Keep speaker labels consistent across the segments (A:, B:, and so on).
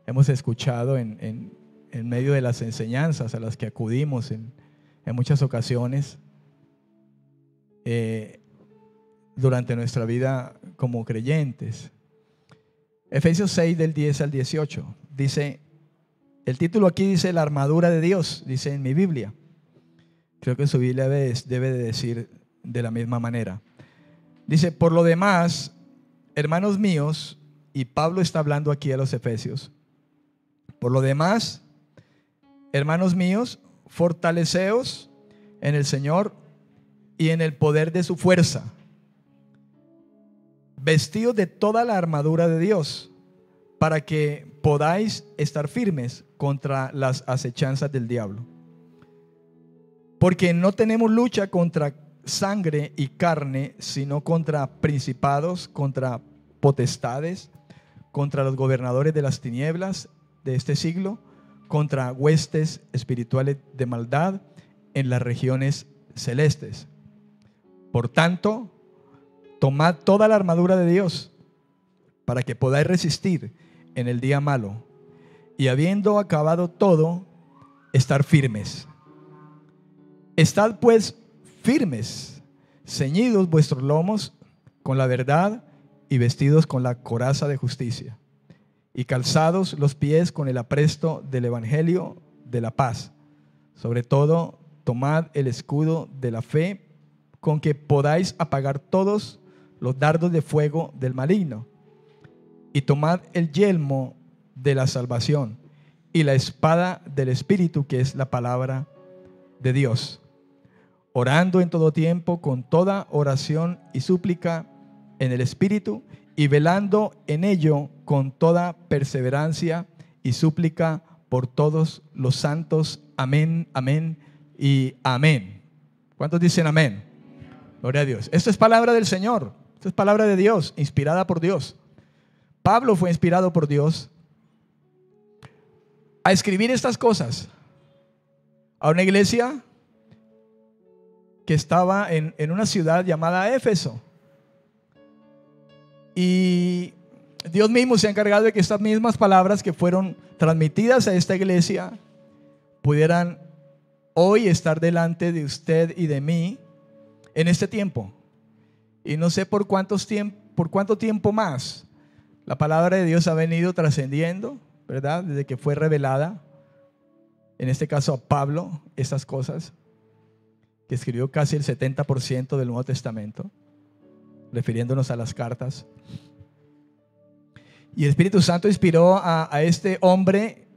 A: hemos escuchado en medio de las enseñanzas a las que acudimos en muchas ocasiones durante nuestra vida como creyentes. Efesios 6 del 10 al 18 dice, el título aquí dice la armadura de Dios, dice en mi Biblia. Creo que su Biblia debe de decir de la misma manera. Dice, por lo demás, hermanos míos, y Pablo está hablando aquí a los Efesios, por lo demás, hermanos míos, fortaleceos en el Señor y en el poder de su fuerza, vestidos de toda la armadura de Dios, para que podáis estar firmes contra las acechanzas del diablo. Porque no tenemos lucha contra sangre y carne, sino contra principados, contra potestades, contra los gobernadores de las tinieblas de este siglo, contra huestes espirituales de maldad en las regiones celestes. Por tanto, tomad toda la armadura de Dios para que podáis resistir en el día malo, y habiendo acabado todo, estar firmes. Estad pues firmes, ceñidos vuestros lomos con la verdad y vestidos con la coraza de justicia, y calzados los pies con el apresto del evangelio de la paz. Sobre todo, tomad el escudo de la fe, con que podáis apagar todos los dardos de fuego del maligno. Y tomad el yelmo de la salvación y la espada del Espíritu, que es la palabra de Dios, orando en todo tiempo con toda oración y súplica en el Espíritu, y velando en ello con toda perseverancia y súplica por todos los santos. Amén, amén y amén. ¿Cuántos dicen amén? Gloria a Dios. Esto es palabra del Señor. Esto es palabra de Dios, inspirada por Dios. Pablo fue inspirado por Dios a escribir estas cosas a una iglesia que estaba en una ciudad llamada Éfeso. Y Dios mismo se ha encargado de que estas mismas palabras que fueron transmitidas a esta iglesia pudieran hoy estar delante de usted y de mí en este tiempo. Y no sé por cuánto tiempo más la palabra de Dios ha venido trascendiendo, ¿verdad? Desde que fue revelada, en este caso a Pablo, estas cosas, que escribió casi el 70% del Nuevo Testamento, refiriéndonos a las cartas. Y el Espíritu Santo inspiró a este hombre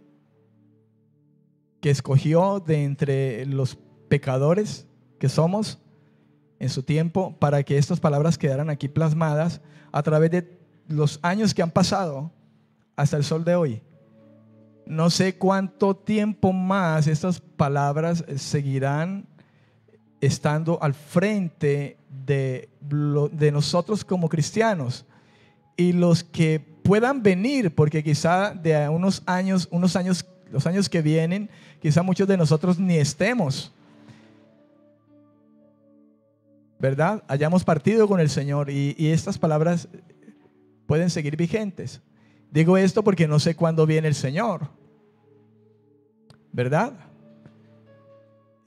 A: que escogió de entre los pecadores que somos en su tiempo, para que estas palabras quedaran aquí plasmadas a través de los años que han pasado hasta el sol de hoy. No sé cuánto tiempo más estas palabras seguirán estando al frente de nosotros como cristianos, y los que puedan venir, porque quizá de los años que vienen, quizá muchos de nosotros ni estemos, ¿verdad? Hayamos partido con el Señor, y estas palabras pueden seguir vigentes. Digo esto porque no sé cuándo viene el Señor, ¿verdad?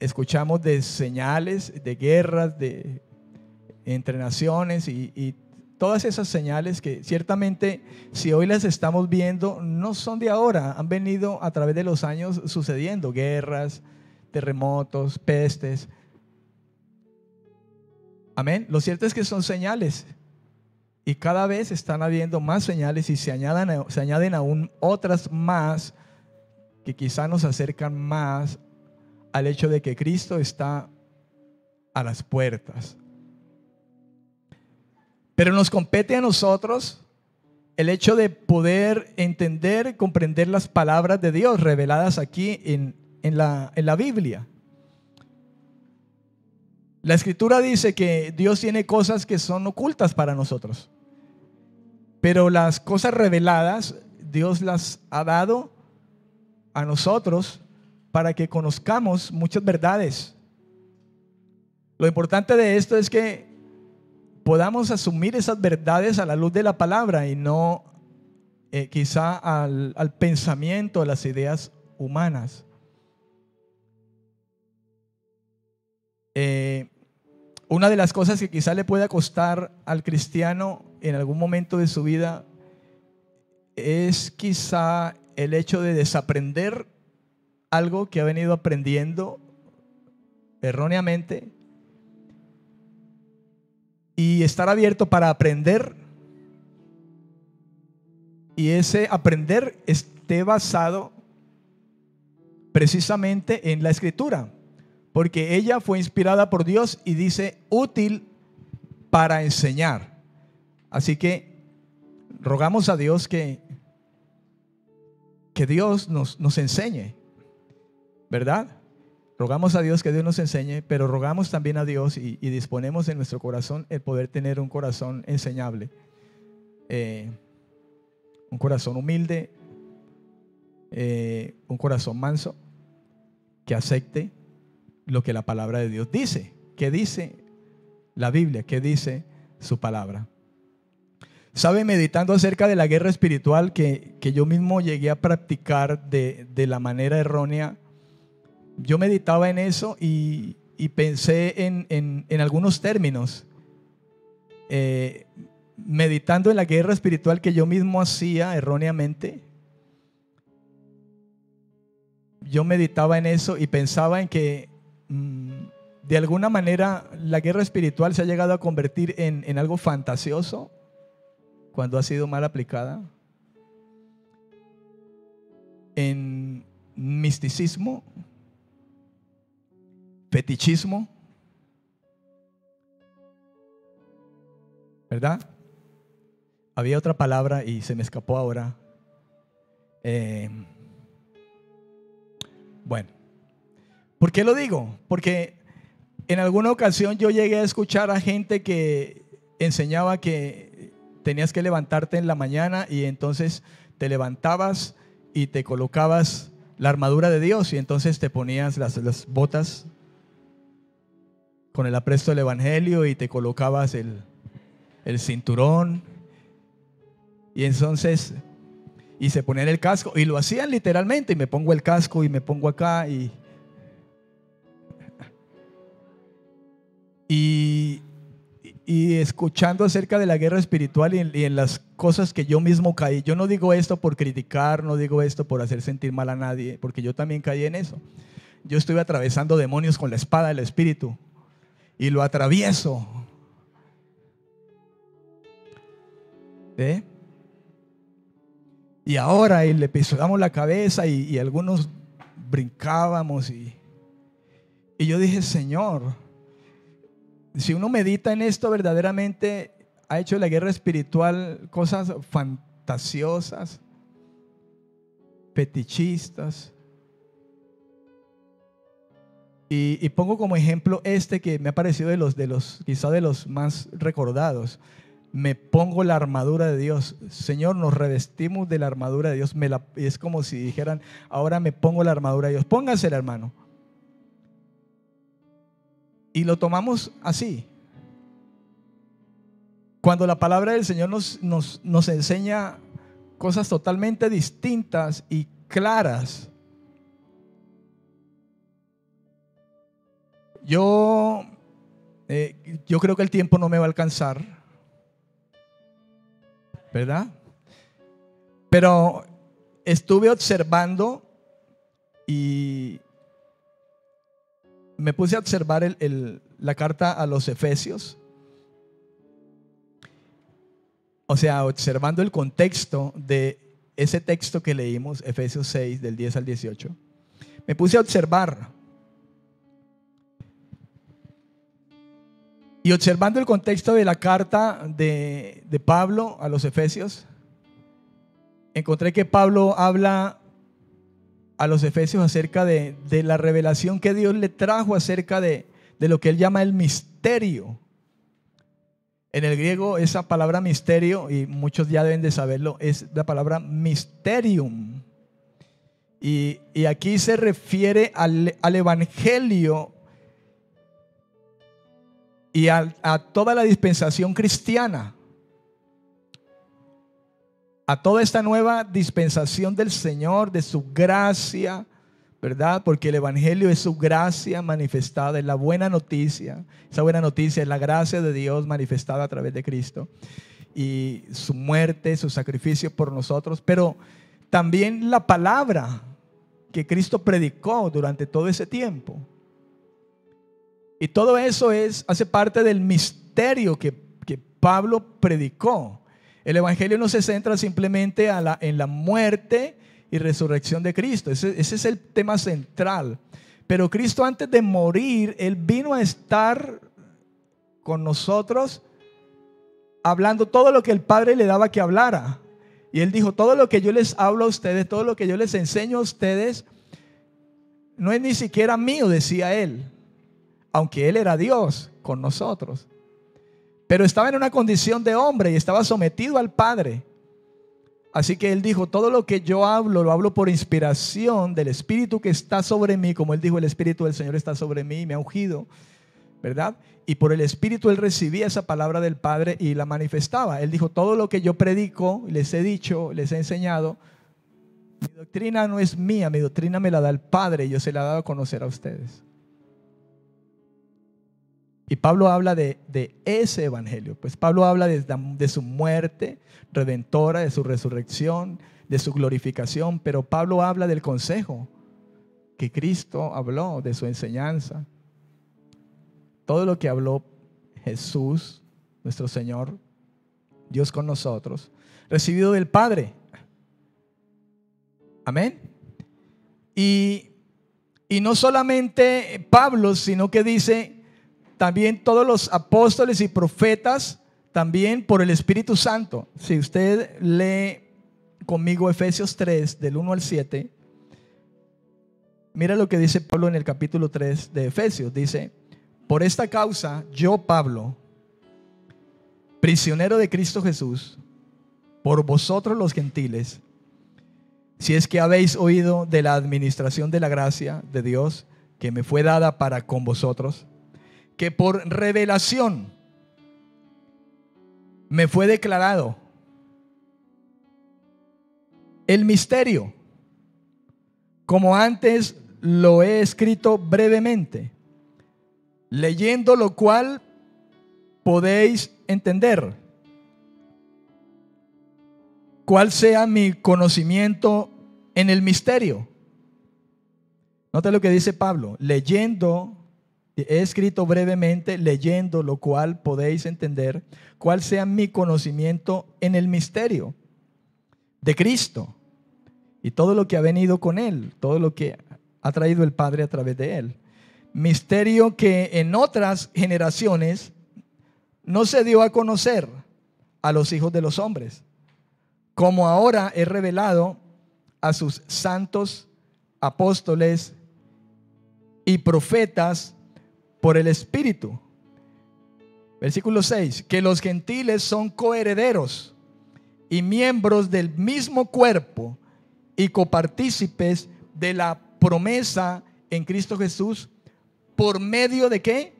A: Escuchamos de señales, de guerras, entre naciones y todas esas señales que ciertamente, si hoy las estamos viendo, no son de ahora, han venido a través de los años sucediendo: guerras, terremotos, pestes. Amén. Lo cierto es que son señales, y cada vez están habiendo más señales, y se añaden aún otras más que quizá nos acercan más al hecho de que Cristo está a las puertas. Pero nos compete a nosotros el hecho de poder entender, comprender las palabras de Dios reveladas aquí en la Biblia. La Escritura dice que Dios tiene cosas que son ocultas para nosotros, pero las cosas reveladas Dios las ha dado a nosotros para que conozcamos muchas verdades. Lo importante de esto es que podamos asumir esas verdades a la luz de la palabra, y no quizá al pensamiento, a las ideas humanas. Una de las cosas que quizá le pueda costar al cristiano en algún momento de su vida es quizá el hecho de desaprender algo que ha venido aprendiendo erróneamente y estar abierto para aprender, y ese aprender esté basado precisamente en la Escritura, porque ella fue inspirada por Dios y dice útil para enseñar. Así que rogamos a Dios que Dios nos enseñe, ¿verdad? Rogamos a Dios que Dios nos enseñe, pero rogamos también a Dios y disponemos en nuestro corazón el poder tener un corazón enseñable, un corazón humilde, un corazón manso, que acepte lo que la palabra de Dios dice. ¿Qué dice la Biblia? ¿Qué dice su palabra? ¿Sabe? Meditando acerca de la guerra espiritual que yo mismo llegué a practicar de la manera errónea, yo meditaba en eso y pensé en algunos términos. Meditando en la guerra espiritual que yo mismo hacía erróneamente, yo meditaba en eso y pensaba en que de alguna manera la guerra espiritual se ha llegado a convertir en algo fantasioso cuando ha sido mal aplicada, en misticismo, fetichismo, ¿verdad? Había otra palabra y se me escapó ahora. Bueno, ¿por qué lo digo? Porque en alguna ocasión yo llegué a escuchar a gente que enseñaba que tenías que levantarte en la mañana y entonces te levantabas y te colocabas la armadura de Dios y entonces te ponías las botas con el apresto del evangelio y te colocabas el cinturón y entonces y se ponían el casco y lo hacían literalmente, y me pongo el casco y me pongo acá y escuchando acerca de la guerra espiritual y en las cosas que yo mismo caí. Yo no digo esto por criticar, no digo esto por hacer sentir mal a nadie, porque yo también caí en eso. Yo estuve atravesando demonios con la espada del Espíritu y lo atravieso. Y ahora le pisamos la cabeza y algunos brincábamos y yo dije, Señor, si uno medita en esto, verdaderamente ha hecho de la guerra espiritual cosas fantasiosas, fetichistas. Y pongo como ejemplo que me ha parecido quizá de los más recordados. Me pongo la armadura de Dios. Señor, nos revestimos de la armadura de Dios. Es como si dijeran, ahora me pongo la armadura de Dios. Póngasela, hermano. Y lo tomamos así. Cuando la palabra del Señor nos enseña cosas totalmente distintas y claras. Yo creo que el tiempo no me va a alcanzar, ¿verdad? Pero estuve observando y me puse a observar la carta a los Efesios. O sea, observando el contexto de ese texto que leímos, Efesios 6, del 10 al 18. Me puse a observar. Y observando el contexto de la carta de Pablo a los Efesios, encontré que Pablo habla a los Efesios acerca de la revelación que Dios le trajo acerca de lo que él llama el misterio. En el griego esa palabra misterio, y muchos ya deben de saberlo, es la palabra mysterium. Y aquí se refiere al evangelio y a toda la dispensación cristiana. a toda esta nueva dispensación del Señor, de su gracia, ¿verdad? Porque el evangelio es su gracia manifestada, es la buena noticia. Esa buena noticia es la gracia de Dios manifestada a través de Cristo y su muerte, su sacrificio por nosotros, pero también la palabra que Cristo predicó durante todo ese tiempo. Y todo eso hace parte del misterio que Pablo predicó. El evangelio no se centra simplemente en la muerte y resurrección de Cristo. Ese es el tema central. Pero Cristo, antes de morir, Él vino a estar con nosotros hablando todo lo que el Padre le daba que hablara. Y Él dijo: todo lo que yo les hablo a ustedes, todo lo que yo les enseño a ustedes, no es ni siquiera mío, decía Él, aunque Él era Dios con nosotros. Pero estaba en una condición de hombre y estaba sometido al Padre. Así que Él dijo: todo lo que yo hablo, lo hablo por inspiración del Espíritu que está sobre mí. Como Él dijo: el Espíritu del Señor está sobre mí y me ha ungido, ¿verdad? Y por el Espíritu Él recibía esa palabra del Padre y la manifestaba. Él dijo: todo lo que yo predico, les he dicho, les he enseñado, mi doctrina no es mía, mi doctrina me la da el Padre y yo se la he dado a conocer a ustedes. Y Pablo habla de ese evangelio. Pues Pablo habla de su muerte redentora, de su resurrección, de su glorificación. Pero Pablo habla del consejo que Cristo habló, de su enseñanza. Todo lo que habló Jesús, nuestro Señor, Dios con nosotros, recibido del Padre. Amén. Y no solamente Pablo, sino que dice también todos los apóstoles y profetas, también por el Espíritu Santo. Si usted lee conmigo Efesios 3, del 1 al 7, mira lo que dice Pablo en el capítulo 3 de Efesios. Dice: por esta causa yo, Pablo, prisionero de Cristo Jesús, por vosotros los gentiles, si es que habéis oído de la administración de la gracia de Dios que me fue dada para con vosotros, que por revelación me fue declarado el misterio, como antes lo he escrito brevemente, leyendo lo cual podéis entender cuál sea mi conocimiento en el misterio. Nota lo que dice Pablo: leyendo, he escrito brevemente, leyendo lo cual podéis entender cuál sea mi conocimiento en el misterio de Cristo y todo lo que ha venido con Él, todo lo que ha traído el Padre a través de Él. Misterio que en otras generaciones no se dio a conocer a los hijos de los hombres, como ahora he revelado a sus santos apóstoles y profetas por el Espíritu. Versículo 6: que los gentiles son coherederos y miembros del mismo cuerpo y copartícipes de la promesa en Cristo Jesús, por medio de ¿qué?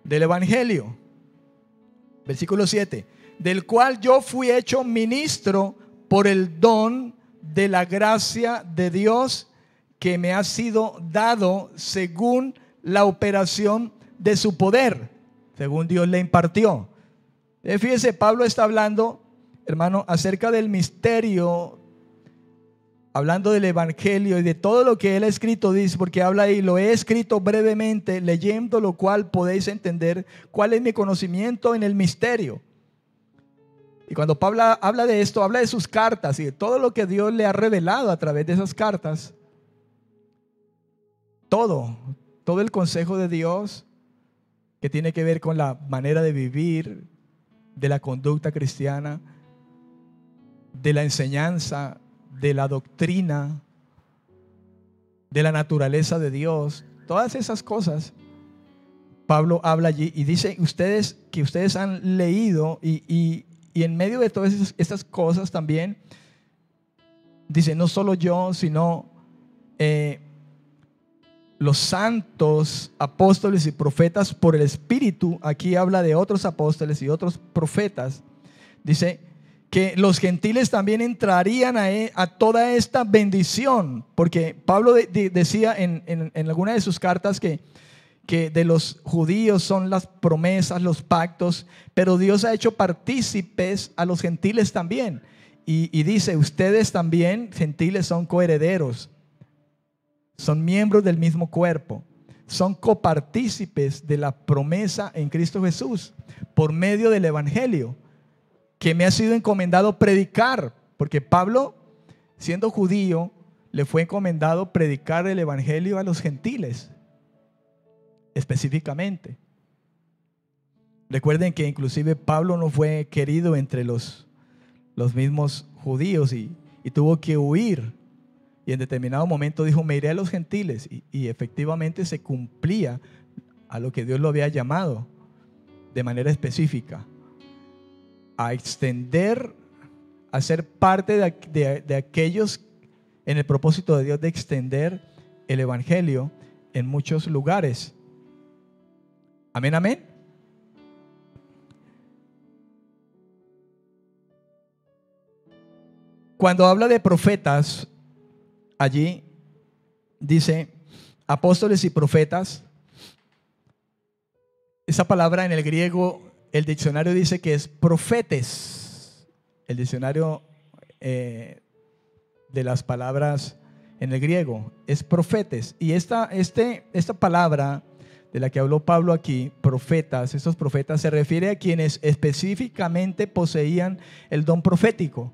A: Del evangelio. Versículo 7: del cual yo fui hecho ministro por el don de la gracia de Dios que me ha sido dado según la operación de su poder, según Dios le impartió. Fíjese, Pablo está hablando, hermano, acerca del misterio, hablando del evangelio y de todo lo que él ha escrito. Dice, porque habla ahí: lo he escrito brevemente, leyendo lo cual podéis entender cuál es mi conocimiento en el misterio. Y cuando Pablo habla de esto, habla de sus cartas y de todo lo que Dios le ha revelado a través de esas cartas. Todo el consejo de Dios que tiene que ver con la manera de vivir, de la conducta cristiana, de la enseñanza, de la doctrina, de la naturaleza de Dios. Todas esas cosas Pablo habla allí y dice que ustedes han leído y en medio de todas estas cosas también dice: no solo yo, sino los santos apóstoles y profetas por el Espíritu. Aquí habla de otros apóstoles y otros profetas. Dice que los gentiles también entrarían a toda esta bendición, porque Pablo decía en alguna de sus cartas que de los judíos son las promesas, los pactos, pero Dios ha hecho partícipes a los gentiles también. Y dice, ustedes también, gentiles, son coherederos, son miembros del mismo cuerpo, son copartícipes de la promesa en Cristo Jesús por medio del evangelio que me ha sido encomendado predicar, porque Pablo, siendo judío, le fue encomendado predicar el evangelio a los gentiles específicamente. Recuerden que inclusive Pablo no fue querido entre los mismos judíos y tuvo que huir, y en determinado momento dijo, me iré a los gentiles, y efectivamente se cumplía a lo que Dios lo había llamado de manera específica, a extender, a ser parte de aquellos en el propósito de Dios de extender el evangelio en muchos lugares. Amén, amén. Cuando habla de profetas, allí dice apóstoles y profetas. Esa palabra en el griego, el diccionario dice que es profetes. El diccionario de las palabras en el griego es profetes. Y esta palabra de la que habló Pablo aquí, profetas, estos profetas, se refiere a quienes específicamente poseían el don profético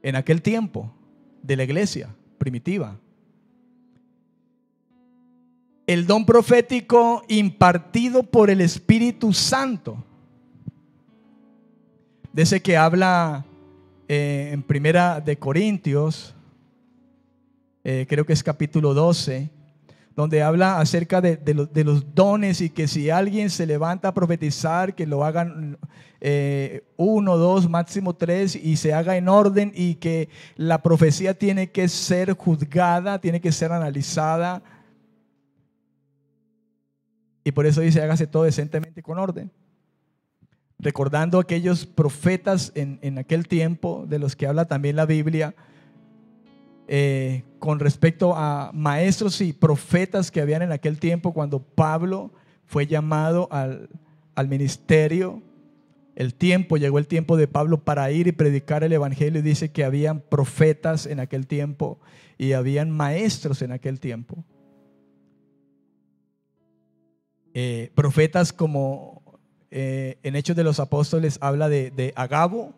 A: en aquel tiempo de la iglesia primitiva. El don profético impartido por el Espíritu Santo. De ese que habla en Primera de Corintios, creo que es capítulo 12, donde habla acerca de los dones, y que si alguien se levanta a profetizar, que lo hagan 1, 2, máximo 3, y se haga en orden, y que la profecía tiene que ser juzgada, tiene que ser analizada. Y por eso dice, hágase todo decentemente y con orden. Recordando aquellos profetas en aquel tiempo, de los que habla también la Biblia, con respecto a maestros y profetas que habían en aquel tiempo, cuando Pablo fue llamado al ministerio. Llegó el tiempo de Pablo para ir y predicar el evangelio, y dice que habían profetas en aquel tiempo y habían maestros en aquel tiempo. Profetas como en Hechos de los Apóstoles habla de Agabo,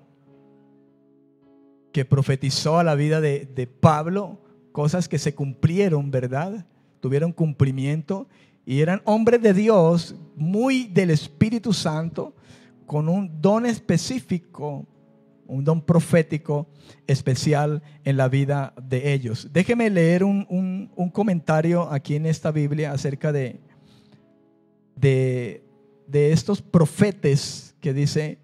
A: que profetizó a la vida de Pablo cosas que se cumplieron, ¿verdad? Tuvieron cumplimiento, y eran hombres de Dios, muy del Espíritu Santo, con un don específico, un don profético especial en la vida de ellos. Déjeme leer un comentario aquí en esta Biblia acerca de estos profetas que dice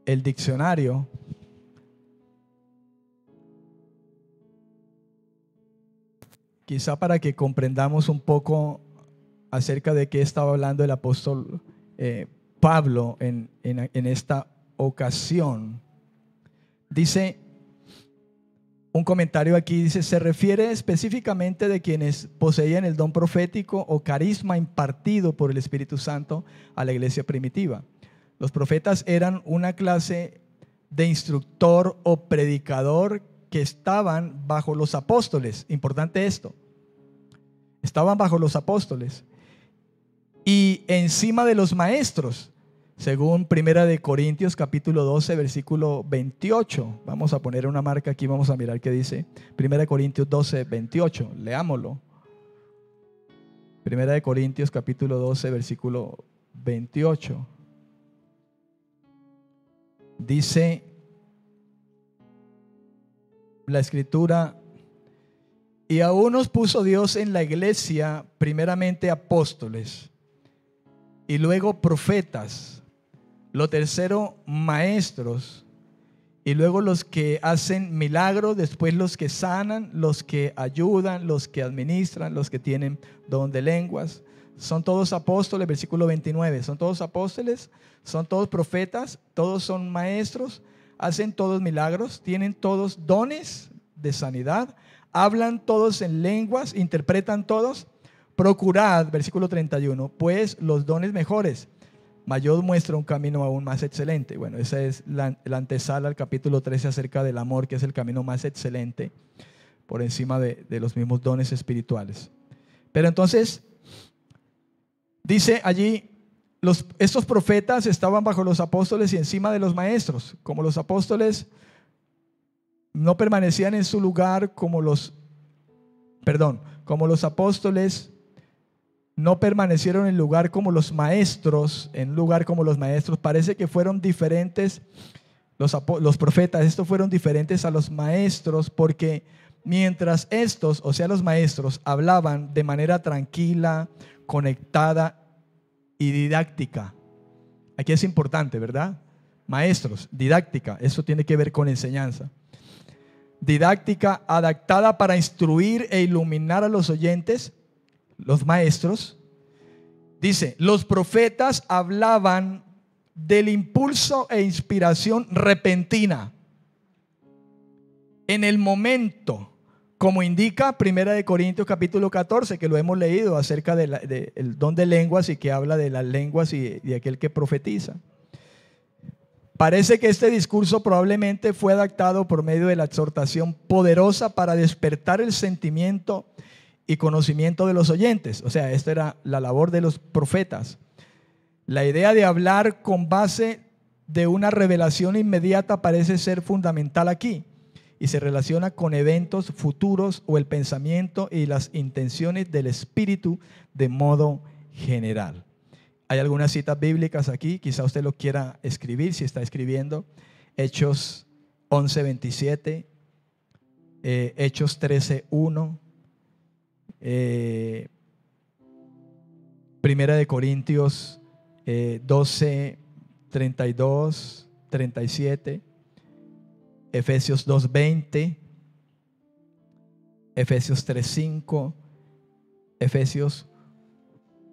A: el diccionario. Quizá para que comprendamos un poco acerca de qué estaba hablando el apóstol Pablo en esta ocasión. Dice un comentario aquí, dice, se refiere específicamente de quienes poseían el don profético o carisma impartido por el Espíritu Santo a la iglesia primitiva. Los profetas eran una clase de instructor o predicador que estaban bajo los apóstoles. Importante esto. Estaban bajo los apóstoles y encima de los maestros, según Primera de Corintios capítulo 12 versículo 28. Vamos a poner una marca aquí, vamos a mirar qué dice Primera de Corintios 12, 28. Leámoslo. Primera de Corintios capítulo 12 versículo 28. Dice la escritura: y a unos puso Dios en la iglesia, primeramente apóstoles, y luego profetas, lo tercero maestros, y luego los que hacen milagros, después los que sanan, los que ayudan, los que administran, los que tienen don de lenguas, son todos apóstoles, versículo 29, son todos apóstoles, son todos profetas, todos son maestros, hacen todos milagros, tienen todos dones de sanidad, hablan todos en lenguas, interpretan todos. Procurad, versículo 31, pues los dones mejores, mas yo muestro un camino aún más excelente. Bueno, esa es la antesala al capítulo 13 acerca del amor, que es el camino más excelente por encima de los mismos dones espirituales. Pero entonces, dice allí, estos profetas estaban bajo los apóstoles y encima de los maestros. Como los apóstoles no permanecían en su lugar, como los apóstoles no permanecieron en lugar como los maestros, parece que fueron diferentes los profetas. Estos fueron diferentes a los maestros, porque mientras estos, o sea los maestros, hablaban de manera tranquila, conectada y didáctica. Aquí es importante, ¿verdad? Maestros, didáctica, eso tiene que ver con enseñanza. Didáctica adaptada para instruir e iluminar a los oyentes. Los maestros, dice, los profetas hablaban del impulso e inspiración repentina en el momento, como indica 1 Corintios capítulo 14, que lo hemos leído acerca del don de lenguas, y que habla de las lenguas y de aquel que profetiza. Parece que este discurso probablemente fue adaptado por medio de la exhortación poderosa para despertar el sentimiento y conocimiento de los oyentes. O sea, esta era la labor de los profetas. La idea de hablar con base de una revelación inmediata parece ser fundamental aquí, y se relaciona con eventos futuros o el pensamiento y las intenciones del Espíritu de modo general. Hay algunas citas bíblicas aquí, quizá usted lo quiera escribir si está escribiendo. Hechos 11:27, Hechos 13:1, Primera de Corintios 12:32, 37, Efesios 2:20, Efesios 3:5, Efesios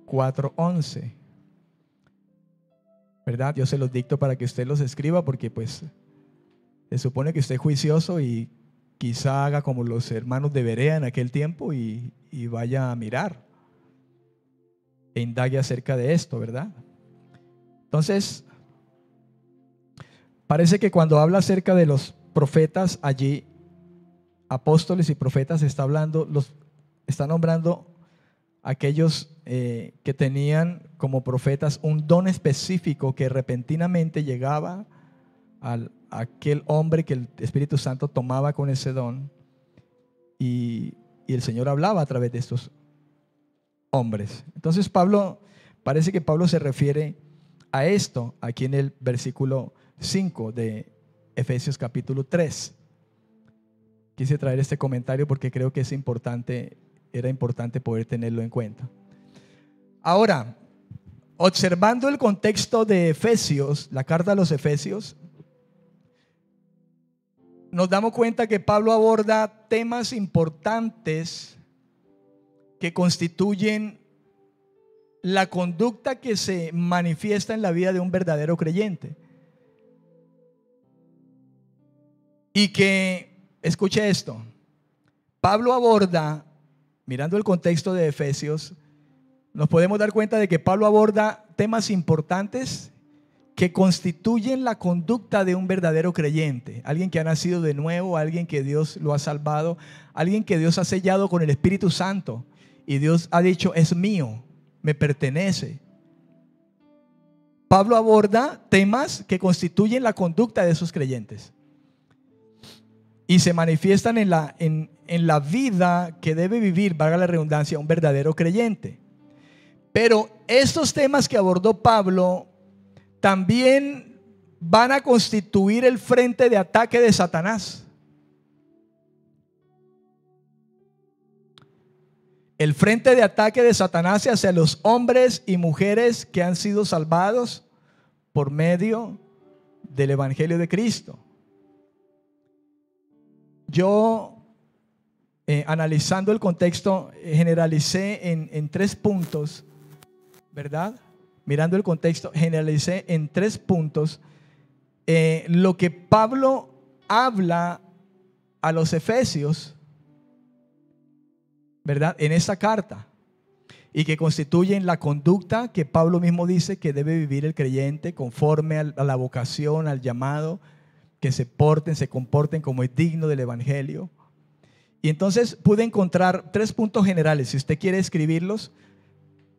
A: 4:11. ¿Verdad? Yo se los dicto para que usted los escriba, porque pues se supone que usted es juicioso y quizá haga como los hermanos de Berea en aquel tiempo y vaya a mirar e indague acerca de esto, ¿verdad? Entonces, parece que cuando habla acerca de los profetas allí, apóstoles y profetas, está nombrando aquellos que tenían como profetas un don específico que repentinamente llegaba a aquel hombre que el Espíritu Santo tomaba con ese don, y el Señor hablaba a través de estos hombres. Entonces parece que Pablo se refiere a esto aquí en el versículo 5 de Efesios capítulo 3. Quise traer este comentario porque creo que era importante poder tenerlo en cuenta. Ahora, observando el contexto de Efesios, la carta a los Efesios, nos damos cuenta que Pablo aborda temas importantes que constituyen la conducta que se manifiesta en la vida de un verdadero creyente. Y que, escuche esto, Pablo aborda, mirando el contexto de Efesios, nos podemos dar cuenta de que Pablo aborda temas importantes que constituyen la conducta de un verdadero creyente, alguien que ha nacido de nuevo, alguien que Dios lo ha salvado, alguien que Dios ha sellado con el Espíritu Santo y Dios ha dicho: es mío, me pertenece. Pablo aborda temas que constituyen la conducta de esos creyentes y se manifiestan en la vida que debe vivir, valga la redundancia, un verdadero creyente. Pero estos temas que abordó Pablo también van a constituir el frente de ataque de Satanás. El frente de ataque de Satanás hacia los hombres y mujeres que han sido salvados por medio del Evangelio de Cristo. Yo, analizando el contexto, generalicé en 3 puntos ¿verdad? Mirando el contexto, generalicé en 3 puntos lo que Pablo habla a los efesios, ¿verdad? En esta carta, y que constituyen la conducta que Pablo mismo dice que debe vivir el creyente conforme a la vocación, al llamado, que se comporten como es digno del evangelio. Y entonces pude encontrar 3 puntos generales. Si usted quiere escribirlos,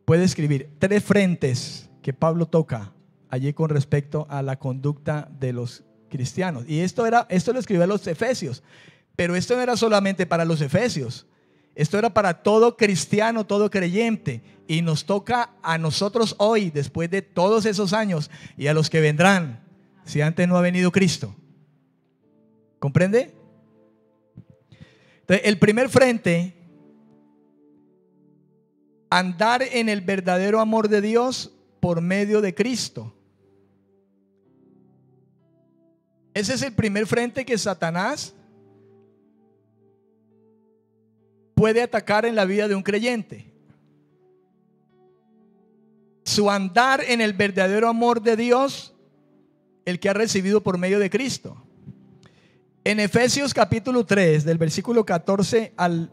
A: puede escribir 3 frentes que Pablo toca allí con respecto a la conducta de los cristianos. Y esto lo escribió a los efesios, pero esto no era solamente para los efesios. Esto era para todo cristiano, todo creyente, y nos toca a nosotros hoy, después de todos esos años, y a los que vendrán, si antes no ha venido Cristo. ¿Comprende? Entonces, el primer frente, andar en el verdadero amor de Dios por medio de Cristo. Ese es el primer frente que Satanás puede atacar en la vida de un creyente. Su andar en el verdadero amor de Dios, el que ha recibido por medio de Cristo. En Efesios capítulo 3, del versículo 14 al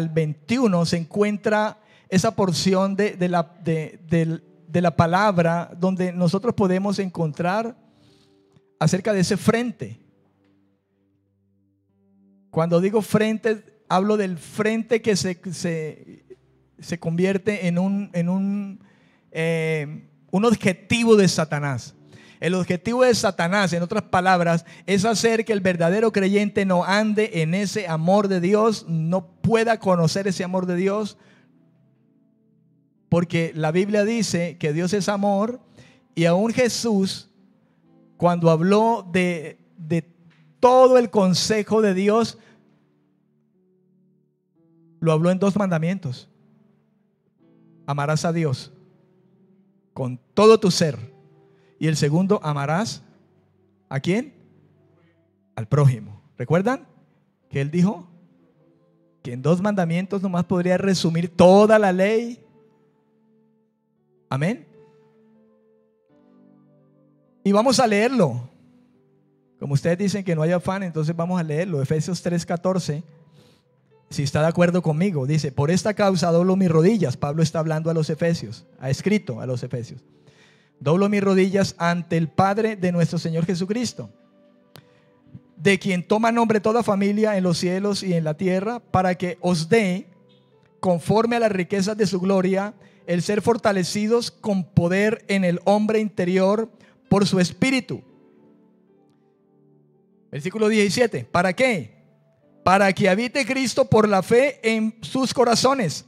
A: 21, se encuentra esa porción de la palabra donde nosotros podemos encontrar acerca de ese frente. Cuando digo frente, hablo del frente que se convierte en un objetivo de Satanás. El objetivo de Satanás, en otras palabras, es hacer que el verdadero creyente no ande en ese amor de Dios, no pueda conocer ese amor de Dios, porque la Biblia dice que Dios es amor, y aún Jesús, cuando habló de todo el consejo de Dios, lo habló en 2 mandamientos. Amarás a Dios con todo tu ser. Y el segundo, amarás ¿a quién? Al prójimo. ¿Recuerdan? Que él dijo que en 2 mandamientos nomás podría resumir toda la ley. Amén. Y vamos a leerlo. Como ustedes dicen que no hay afán, entonces vamos a leerlo. Efesios 3:14. Si está de acuerdo conmigo, dice: por esta causa doblo mis rodillas. Pablo está hablando a los efesios, ha escrito a los efesios: doblo mis rodillas ante el Padre de nuestro Señor Jesucristo, de quien toma nombre toda familia en los cielos y en la tierra, para que os dé, conforme a las riquezas de su gloria, el ser fortalecidos con poder en el hombre interior por su espíritu. Versículo 17. ¿Para qué? Para que habite Cristo por la fe en sus corazones,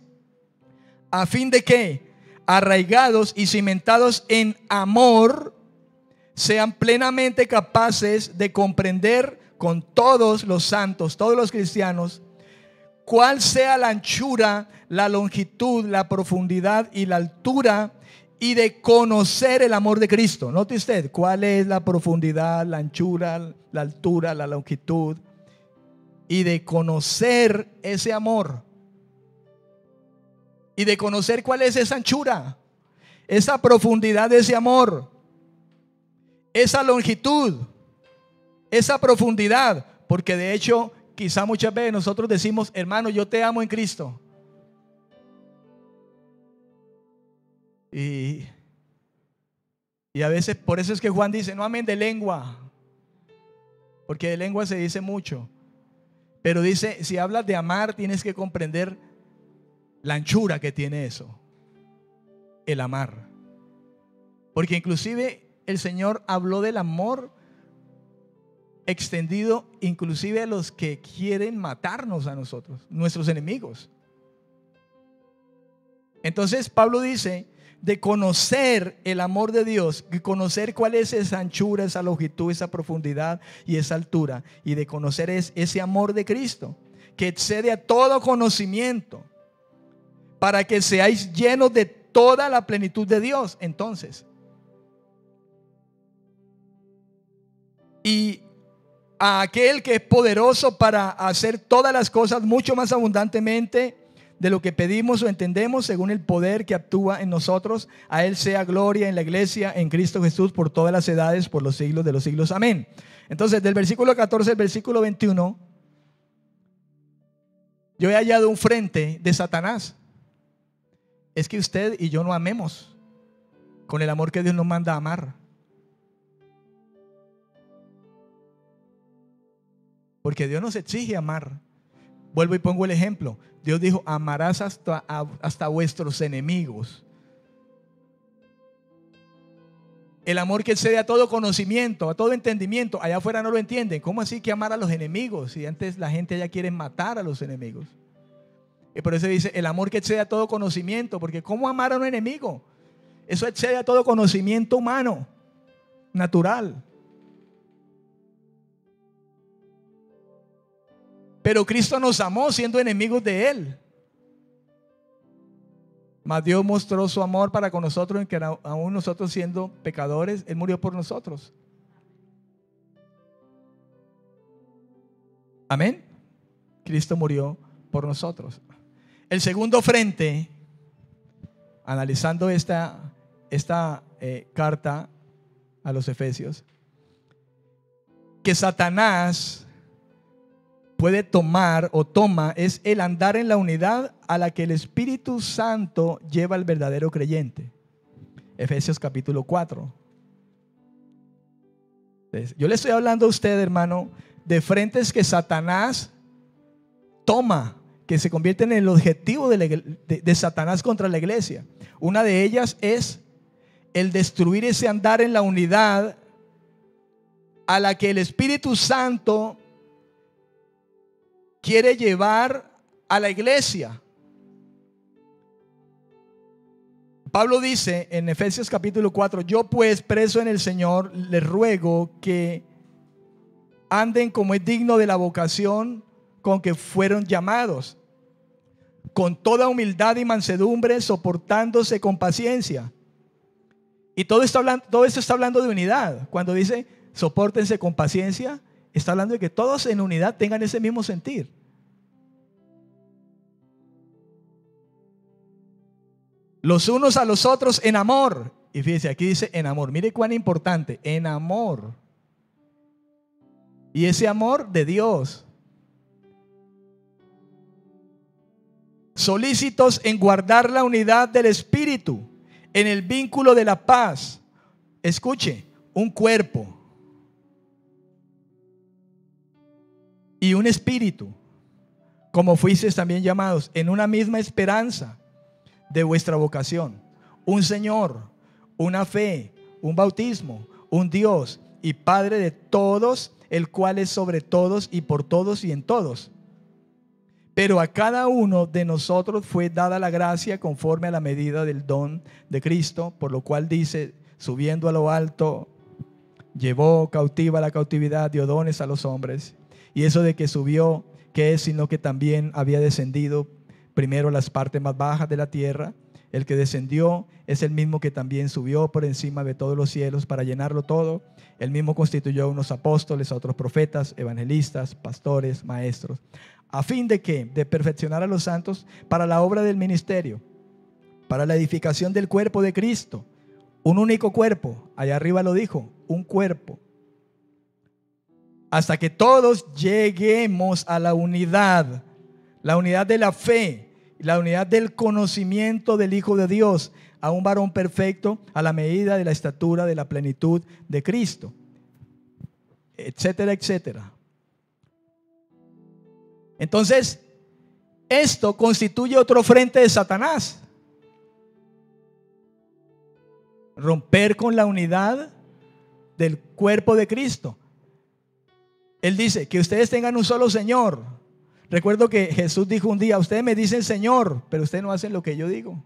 A: a fin de que, arraigados y cimentados en amor, sean plenamente capaces de comprender con todos los santos, todos los cristianos, cuál sea la anchura, la longitud, la profundidad y la altura, y de conocer el amor de Cristo. Note usted, cuál es la profundidad, la anchura, la altura, la longitud, y de conocer ese amor, y de conocer cuál es esa anchura, esa profundidad de ese amor, esa longitud, esa profundidad. Porque de hecho, quizá muchas veces nosotros decimos: hermano, yo te amo en Cristo. Y a veces, por eso es que Juan dice: no amen de lengua, porque de lengua se dice mucho. Pero dice, si hablas de amar, tienes que comprender la anchura que tiene eso, el amar. Porque inclusive el Señor habló del amor extendido inclusive a los que quieren matarnos a nosotros, nuestros enemigos. Entonces Pablo dice de conocer el amor de Dios, de conocer cuál es esa anchura, esa longitud, esa profundidad y esa altura, y de conocer ese amor de Cristo que excede a todo conocimiento, para que seáis llenos de toda la plenitud de Dios. Entonces, y a aquel que es poderoso para hacer todas las cosas mucho más abundantemente de lo que pedimos o entendemos según el poder que actúa en nosotros. A Él sea gloria en la iglesia, en Cristo Jesús, por todas las edades, por los siglos de los siglos. Amén. Entonces, del versículo 14 al versículo 21, yo he hallado un frente de Satanás. Es que usted y yo no amemos con el amor que Dios nos manda a amar. Porque Dios nos exige amar. Vuelvo y pongo el ejemplo. Dios dijo: amarás hasta vuestros enemigos. El amor que excede a todo conocimiento, a todo entendimiento. Allá afuera no lo entienden. ¿Cómo así que amar a los enemigos? Si antes la gente ya quiere matar a los enemigos. Y por eso dice el amor que excede a todo conocimiento. Porque ¿cómo amar a un enemigo? Eso excede a todo conocimiento humano, natural. Pero Cristo nos amó siendo enemigos de Él. Mas Dios mostró su amor para con nosotros en que aún nosotros siendo pecadores, Él murió por nosotros. Amén. Cristo murió por nosotros. El segundo frente, analizando esta carta a los Efesios, que Satanás puede tomar o toma, es el andar en la unidad a la que el Espíritu Santo lleva al verdadero creyente. Efesios capítulo 4. Entonces, yo le estoy hablando a usted, hermano, de frentes que Satanás toma, que se convierten en el objetivo de Satanás contra la iglesia. Una de ellas es el destruir ese andar en la unidad a la que el Espíritu Santo quiere llevar a la iglesia. Pablo dice en Efesios capítulo 4: yo pues, preso en el Señor, les ruego que anden como es digno de la vocación con que fueron llamados, con toda humildad y mansedumbre, soportándose con paciencia. Y todo esto está hablando de unidad. Cuando dice sopórtense con paciencia, está hablando de que todos en unidad tengan ese mismo sentir. Los unos a los otros en amor. Y fíjense, aquí dice en amor. Mire cuán importante, en amor. Y ese amor de Dios. Solícitos en guardar la unidad del Espíritu, en el vínculo de la paz. Escuche, un cuerpo y un espíritu, como fuisteis también llamados, en una misma esperanza de vuestra vocación. Un Señor, una fe, un bautismo, un Dios y Padre de todos, el cual es sobre todos y por todos y en todos. Pero a cada uno de nosotros fue dada la gracia conforme a la medida del don de Cristo, por lo cual dice: subiendo a lo alto, llevó cautiva la cautividad, dio dones a los hombres. Y eso de que subió, ¿qué es? Sino que también había descendido primero a las partes más bajas de la tierra. El que descendió es el mismo que también subió por encima de todos los cielos para llenarlo todo. El mismo constituyó unos apóstoles, a otros profetas, evangelistas, pastores, maestros, a fin de que, de perfeccionar a los santos para la obra del ministerio, para la edificación del cuerpo de Cristo. Un único cuerpo, allá arriba lo dijo, un cuerpo, hasta que todos lleguemos a la unidad de la fe, la unidad del conocimiento del Hijo de Dios, a un varón perfecto, a la medida de la estatura de la plenitud de Cristo, etcétera, etcétera. Entonces, esto constituye otro frente de Satanás. Romper con la unidad del cuerpo de Cristo. Él dice que ustedes tengan un solo Señor. Recuerdo que Jesús dijo un día: ustedes me dicen Señor, pero ustedes no hacen lo que yo digo.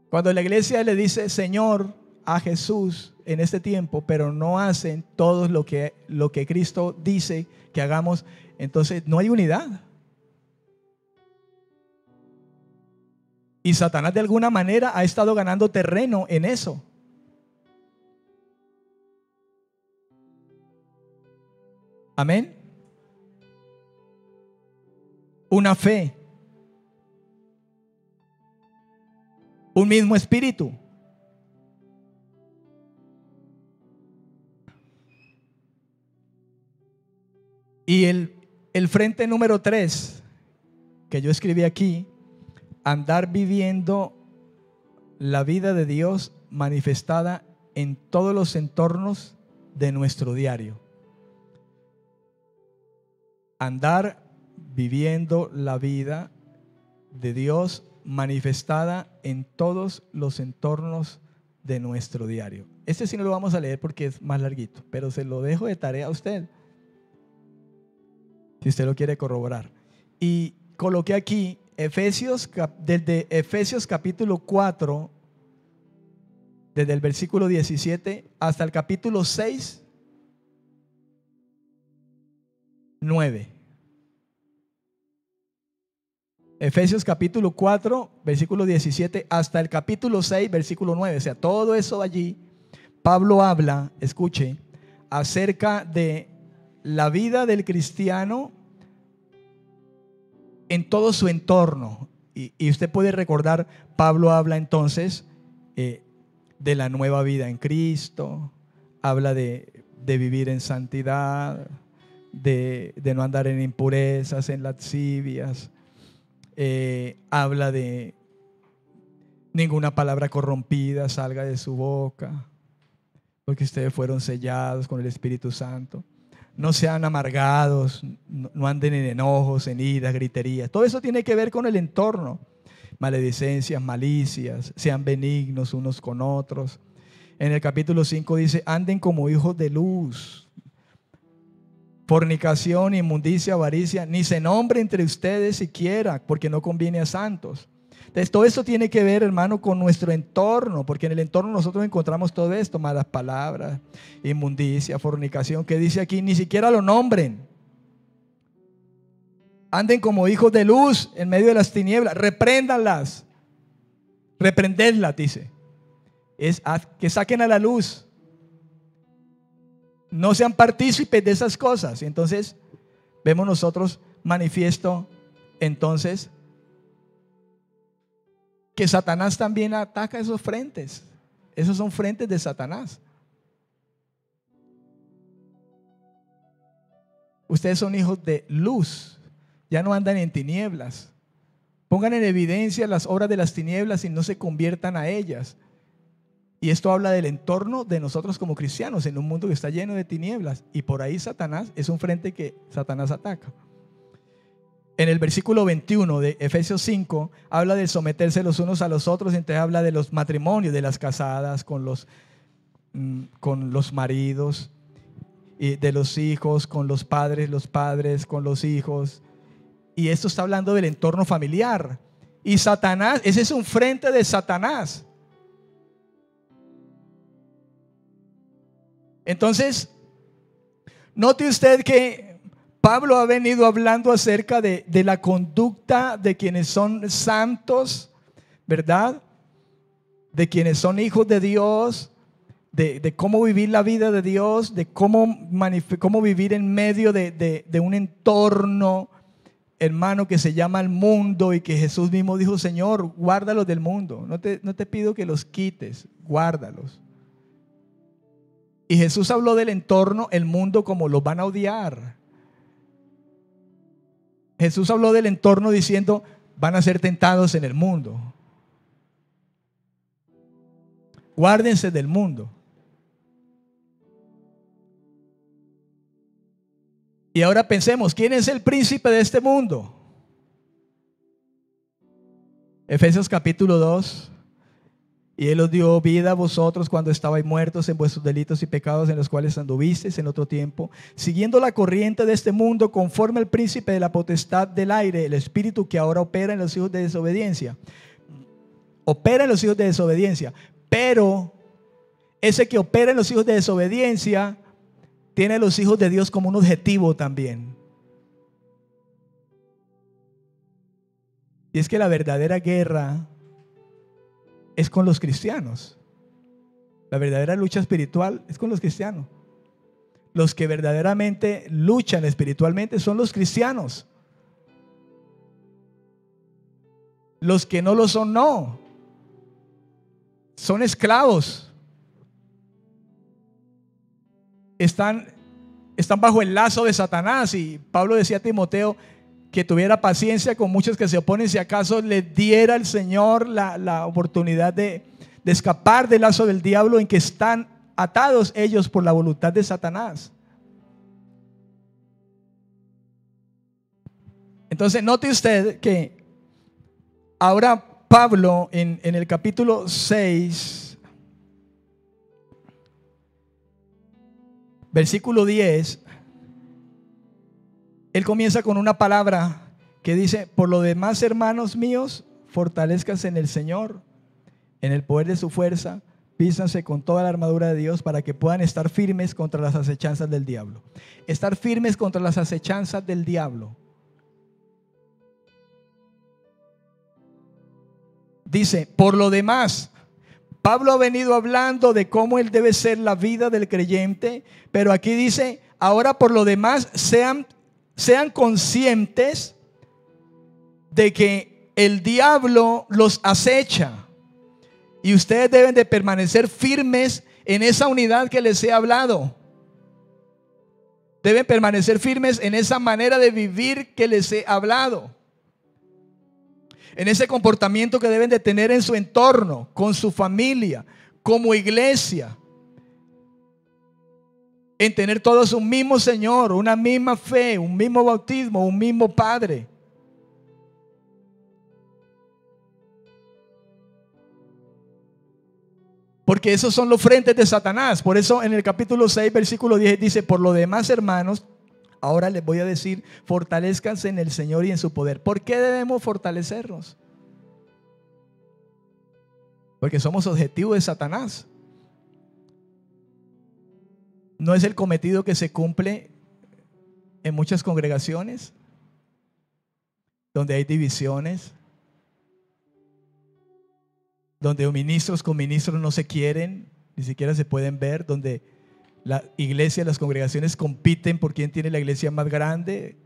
A: Cuando la iglesia le dice Señor a Jesús en este tiempo, pero no hacen todo lo que Cristo dice que hagamos, entonces no hay unidad. Y Satanás de alguna manera ha estado ganando terreno en eso. Amén. una fe, un mismo espíritu. Y el frente número 3 que yo escribí aquí: andar viviendo la vida de Dios manifestada en todos los entornos de nuestro diario. Andar viviendo la vida de Dios manifestada en todos los entornos de nuestro diario. Este sí no lo vamos a leer porque es más larguito, pero se lo dejo de tarea a usted, si usted lo quiere corroborar. Y coloqué aquí desde Efesios capítulo 4, desde el versículo 17 hasta el capítulo 6, 9. Efesios capítulo 4, versículo 17 hasta el capítulo 6, versículo 9. O sea, todo eso allí, Pablo habla, escuche, acerca de la vida del cristiano en todo su entorno. Y usted puede recordar, Pablo habla entonces de la nueva vida en Cristo, habla de vivir en santidad, de no andar en impurezas, en lascivias. Habla de ninguna palabra corrompida salga de su boca, porque ustedes fueron sellados con el Espíritu Santo. No sean amargados, no anden en enojos, en iras, griterías. Todo eso tiene que ver con el entorno. Maledicencias, malicias, sean benignos unos con otros. En el capítulo 5 dice: anden como hijos de luz. Fornicación, inmundicia, avaricia, ni se nombre entre ustedes siquiera, porque no conviene a santos. Entonces, todo esto tiene que ver, hermano, con nuestro entorno, porque en el entorno nosotros encontramos todo esto: malas palabras, inmundicia, fornicación, que dice aquí, ni siquiera lo nombren. Anden como hijos de luz en medio de las tinieblas, repréndanlas, reprendedlas, dice. Es que saquen a la luz. No sean partícipes de esas cosas. Entonces vemos nosotros manifiesto entonces que Satanás también ataca esos frentes. Esos son frentes de Satanás. Ustedes son hijos de luz, ya no andan en tinieblas. Pongan en evidencia las obras de las tinieblas y no se conviertan a ellas. Y esto habla del entorno de nosotros como cristianos en un mundo que está lleno de tinieblas. Y por ahí Satanás es un frente que Satanás ataca. En el versículo 21 de Efesios 5 habla de someterse los unos a los otros. Entonces habla de los matrimonios, de las casadas con los maridos, y de los hijos con los padres con los hijos. Y esto está hablando del entorno familiar. Y Satanás, ese es un frente de Satanás. Entonces, note usted que Pablo ha venido hablando acerca de la conducta de quienes son santos, ¿verdad? De quienes son hijos de Dios, de cómo vivir la vida de Dios, de cómo vivir en medio de un entorno, hermano, que se llama el mundo, y que Jesús mismo dijo: Señor, guárdalos del mundo. No te pido que los quites, guárdalos. Y Jesús habló del entorno, el mundo, como los van a odiar. Jesús habló del entorno diciendo: van a ser tentados en el mundo. Guárdense del mundo. Y ahora pensemos, ¿quién es el príncipe de este mundo? Efesios capítulo 2. Y Él os dio vida a vosotros cuando estabais muertos en vuestros delitos y pecados, en los cuales anduvisteis en otro tiempo, siguiendo la corriente de este mundo, conforme al príncipe de la potestad del aire, el espíritu que ahora opera en los hijos de desobediencia. Opera en los hijos de desobediencia. Pero ese que opera en los hijos de desobediencia tiene a los hijos de Dios como un objetivo también. Y es que la verdadera guerra es con los cristianos. La verdadera lucha espiritual es con los cristianos. Los que verdaderamente luchan espiritualmente son los cristianos. Los que no lo son, no. Son esclavos. Están bajo el lazo de Satanás. Y Pablo decía a Timoteo que tuviera paciencia con muchos que se oponen, si acaso le diera el Señor la oportunidad de escapar del lazo del diablo en que están atados ellos por la voluntad de Satanás. Entonces note usted que ahora Pablo en el capítulo 6, versículo 10, él comienza con una palabra que dice: por lo demás, hermanos míos, fortalezcanse en el Señor, en el poder de su fuerza, vístanse con toda la armadura de Dios para que puedan estar firmes contra las acechanzas del diablo. Estar firmes contra las acechanzas del diablo. Dice, por lo demás, Pablo ha venido hablando de cómo él debe ser la vida del creyente, pero aquí dice, ahora por lo demás, sean conscientes de que el diablo los acecha y ustedes deben de permanecer firmes en esa unidad que les he hablado. Deben permanecer firmes en esa manera de vivir que les he hablado, en ese comportamiento que deben de tener en su entorno, con su familia, como iglesia, en tener todos un mismo Señor, una misma fe, un mismo bautismo, un mismo Padre. Porque esos son los frentes de Satanás. Por eso en el capítulo 6, versículo 10 dice: por lo demás, hermanos, ahora les voy a decir, fortalezcanse en el Señor y en su poder. ¿Por qué debemos fortalecernos? Porque somos objetivo de Satanás. ¿No es el cometido que se cumple en muchas congregaciones donde hay divisiones, donde ministros con ministros no se quieren, ni siquiera se pueden ver, donde la iglesia, las congregaciones compiten por quién tiene la iglesia más grande?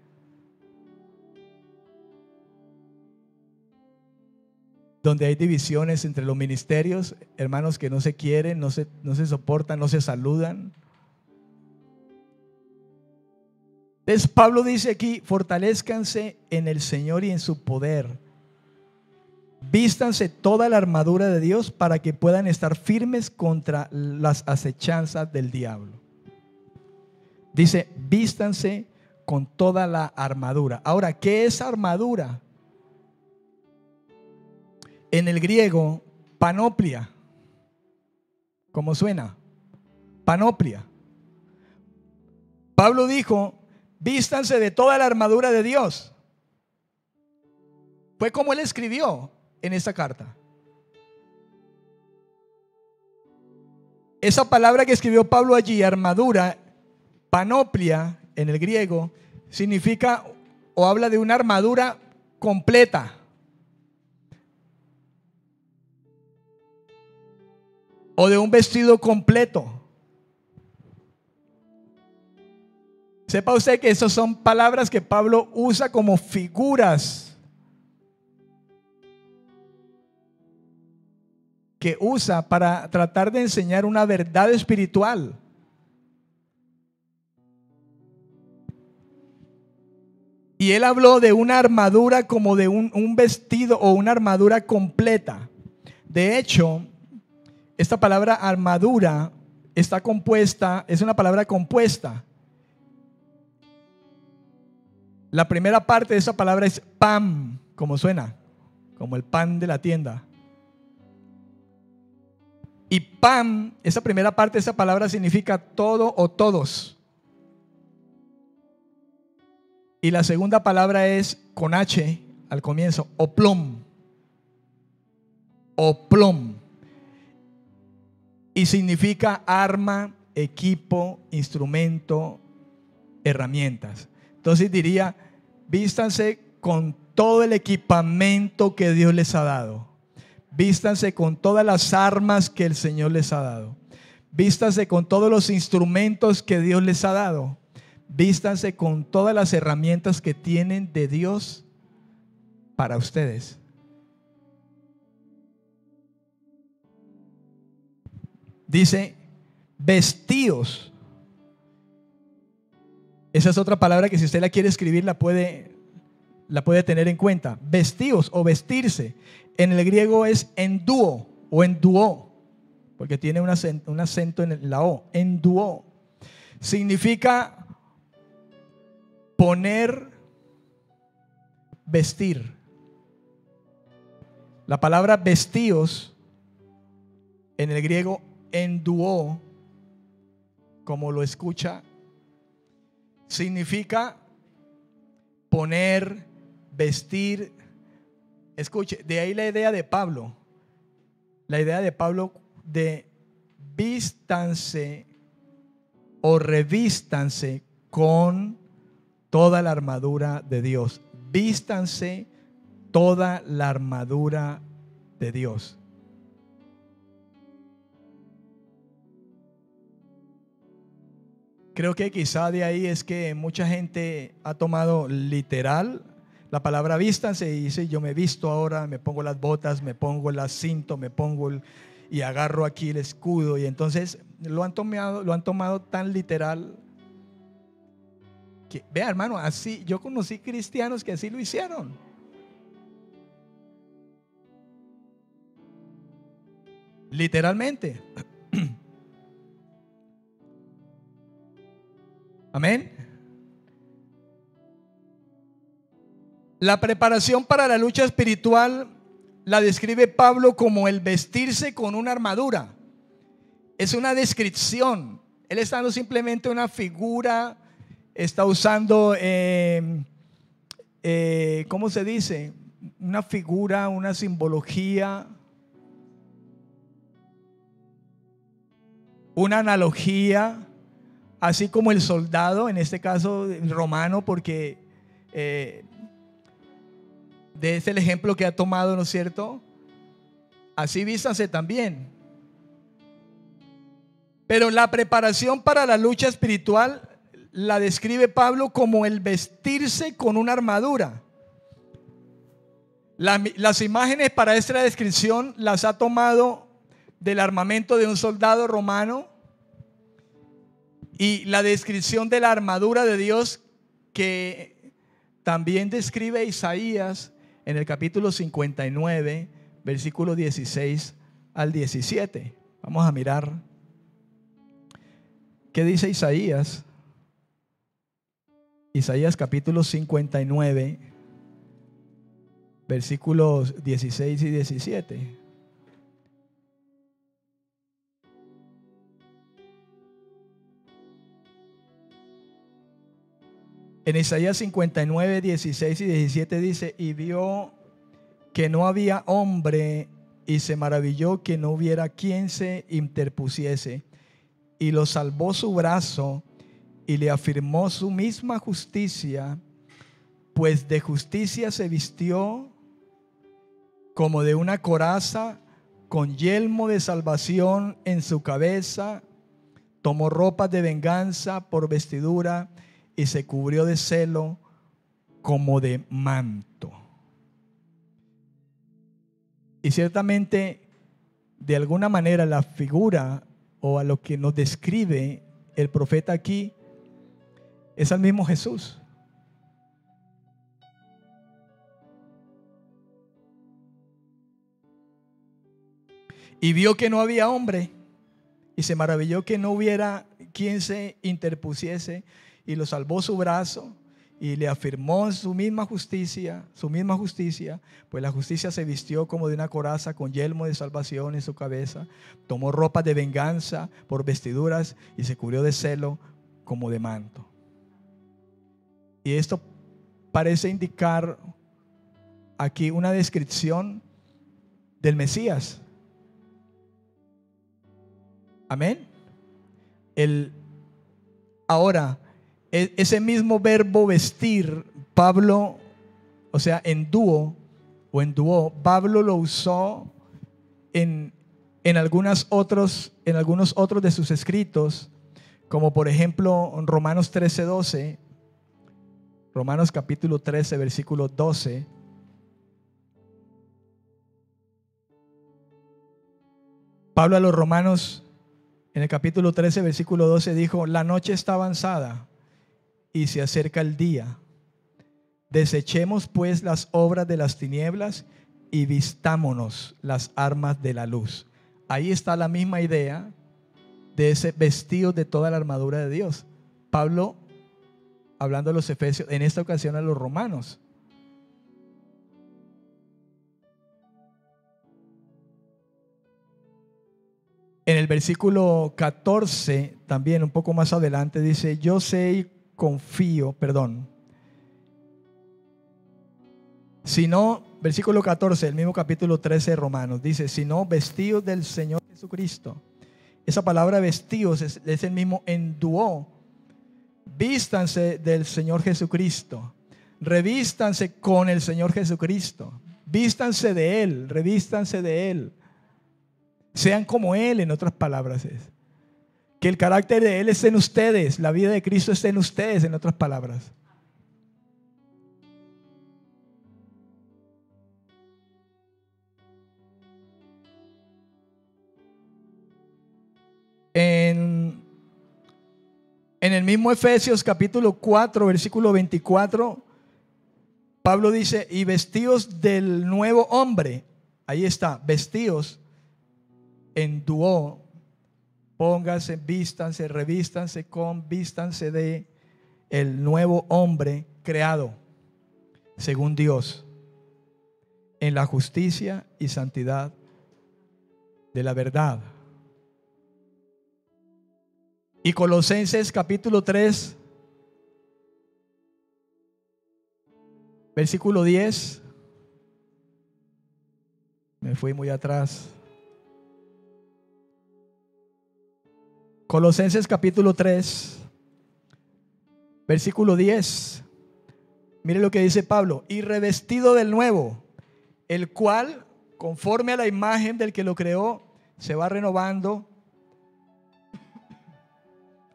A: Donde hay divisiones entre los ministerios, hermanos que no se quieren, no se soportan, no se saludan. Entonces Pablo dice aquí: fortalezcanse en el Señor y en su poder. Vístanse toda la armadura de Dios para que puedan estar firmes contra las acechanzas del diablo. Dice: vístanse con toda la armadura. Ahora, ¿qué es armadura? En el griego, panoplia. ¿Cómo suena? Panoplia. Pablo dijo: vístanse de toda la armadura de Dios. Fue como él escribió en esta carta. Esa palabra que escribió Pablo allí, armadura, panoplia, en el griego, significa o habla de una armadura completa. O de un vestido completo. Sepa usted que esas son palabras que Pablo usa como figuras, que usa para tratar de enseñar una verdad espiritual. Y él habló de una armadura como de un vestido o una armadura completa. De hecho, esta palabra armadura está compuesta, es una palabra compuesta. La primera parte de esa palabra es pam, como suena, como el pan de la tienda. Y pam, esa primera parte de esa palabra significa todo o todos. Y la segunda palabra es con H al comienzo, oplom. Oplom. Y significa arma, equipo, instrumento, herramientas. Entonces diría: vístanse con todo el equipamiento que Dios les ha dado. Vístanse con todas las armas que el Señor les ha dado. Vístanse con todos los instrumentos que Dios les ha dado. Vístanse con todas las herramientas que tienen de Dios para ustedes. Dice, vestíos. Esa es otra palabra que si usted la quiere escribir la puede tener en cuenta. Vestíos o vestirse. En el griego es enduo o enduó, porque tiene un acento en la O. Enduó. Significa poner, vestir. La palabra vestíos en el griego enduó, como lo escucha, significa poner, vestir. Escuche, de ahí la idea de Pablo. La idea de Pablo de vístanse o revístanse con toda la armadura de Dios. Vístanse toda la armadura de Dios. Creo que quizá de ahí es que mucha gente ha tomado literal la palabra vístanse y dice, yo me visto ahora, me pongo las botas, me pongo el cinto, y agarro aquí el escudo, y entonces lo han tomado tan literal que, vea hermano, así yo conocí cristianos que así lo hicieron. Literalmente. Amén. La preparación para la lucha espiritual la describe Pablo como el vestirse con una armadura. Es una descripción. Él está dando simplemente una figura, está usando, ¿cómo se dice? Una figura, una simbología, una analogía, así como el soldado, en este caso romano, porque de este el ejemplo que ha tomado, ¿no es cierto? Así vístanse también. Pero la preparación para la lucha espiritual la describe Pablo como el vestirse con una armadura. Las imágenes para esta descripción las ha tomado del armamento de un soldado romano y la descripción de la armadura de Dios que también describe Isaías en el capítulo 59, versículo 16 al 17. Vamos a mirar qué dice Isaías. Isaías capítulo 59, versículos 16 y 17. En Isaías 59, 16 y 17 dice, y vio que no había hombre y se maravilló que no hubiera quien se interpusiese, y lo salvó su brazo y le afirmó su misma justicia, pues de justicia se vistió como de una coraza, con yelmo de salvación en su cabeza, tomó ropas de venganza por vestidura y se cubrió de celo como de manto. Y ciertamente, de alguna manera, la figura o a lo que nos describe el profeta aquí es al mismo Jesús. Y vio que no había hombre y se maravilló que no hubiera quien se interpusiese, y lo salvó su brazo y le afirmó su misma justicia, pues la justicia se vistió como de una coraza, con yelmo de salvación en su cabeza, tomó ropas de venganza por vestiduras y se cubrió de celo como de manto. Y esto parece indicar aquí una descripción del Mesías. Amén. Ahora, ese mismo verbo vestir, Pablo, o sea, enduó, Pablo lo usó en algunos otros de sus escritos, como por ejemplo Romanos 13:12, Romanos capítulo 13, versículo 12. Pablo a los romanos En el capítulo 13, versículo 12 dijo: la noche está avanzada y se acerca el día. Desechemos pues las obras de las tinieblas y vistámonos las armas de la luz. Ahí está la misma idea de ese vestido de toda la armadura de Dios. Pablo, hablando a los efesios, en esta ocasión a los romanos. En el versículo 14, también un poco más adelante, dice: yo sé y confío, sino, versículo 14, el mismo capítulo 13 de Romanos, dice: sino vestidos del Señor Jesucristo. Esa palabra vestidos es el mismo enduó. Vístanse del Señor Jesucristo. Revístanse con el Señor Jesucristo. Vístanse de Él, revístanse de Él. Sean como Él, en otras palabras es. Que el carácter de Él esté en ustedes, la vida de Cristo esté en ustedes, en otras palabras. En el mismo Efesios capítulo 4, versículo 24, Pablo dice: y vestidos del nuevo hombre. Ahí está, vestidos en dúo. Pónganse, vístanse, revístanse con, vístanse de el nuevo hombre creado según Dios, en la justicia y santidad de la verdad. Y Colosenses capítulo 3, versículo 10. Me fui muy atrás. Colosenses capítulo 3, versículo 10. Mire lo que dice Pablo: y revestido del nuevo, el cual, conforme a la imagen del que lo creó, se va renovando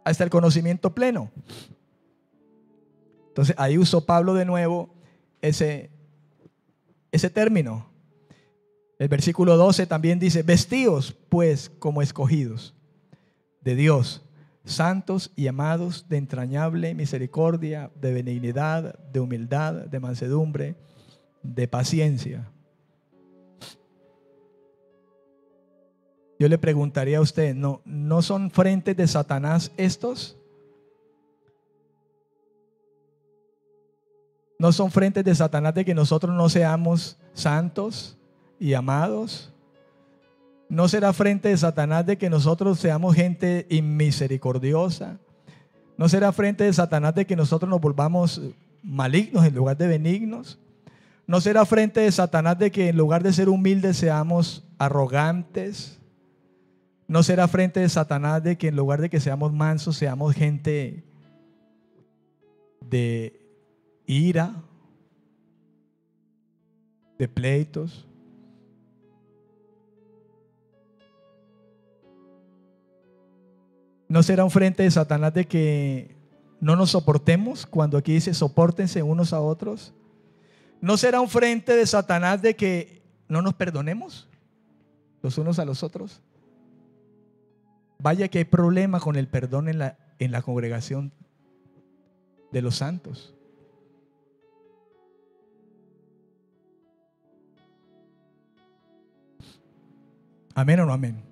A: hasta el conocimiento pleno. Entonces ahí usó Pablo de nuevo ese término. El versículo 12 también dice: vestíos pues como escogidos de Dios, santos y amados, de entrañable misericordia, de benignidad, de humildad, de mansedumbre, de paciencia. Yo le preguntaría a usted: ¿no son frentes de Satanás estos? ¿No son frentes de Satanás de que nosotros no seamos santos y amados? ¿No será frente de Satanás de que nosotros seamos gente inmisericordiosa? ¿No será frente de Satanás de que nosotros nos volvamos malignos en lugar de benignos? ¿No será frente de Satanás de que en lugar de ser humildes seamos arrogantes? ¿No será frente de Satanás de que en lugar de que seamos mansos seamos gente de ira, de pleitos? ¿No será un frente de Satanás de que no nos soportemos, cuando aquí dice sopórtense unos a otros? ¿No será un frente de Satanás de que no nos perdonemos los unos a los otros? Vaya que hay problema con el perdón en la congregación de los santos. ¿Amén o no amén?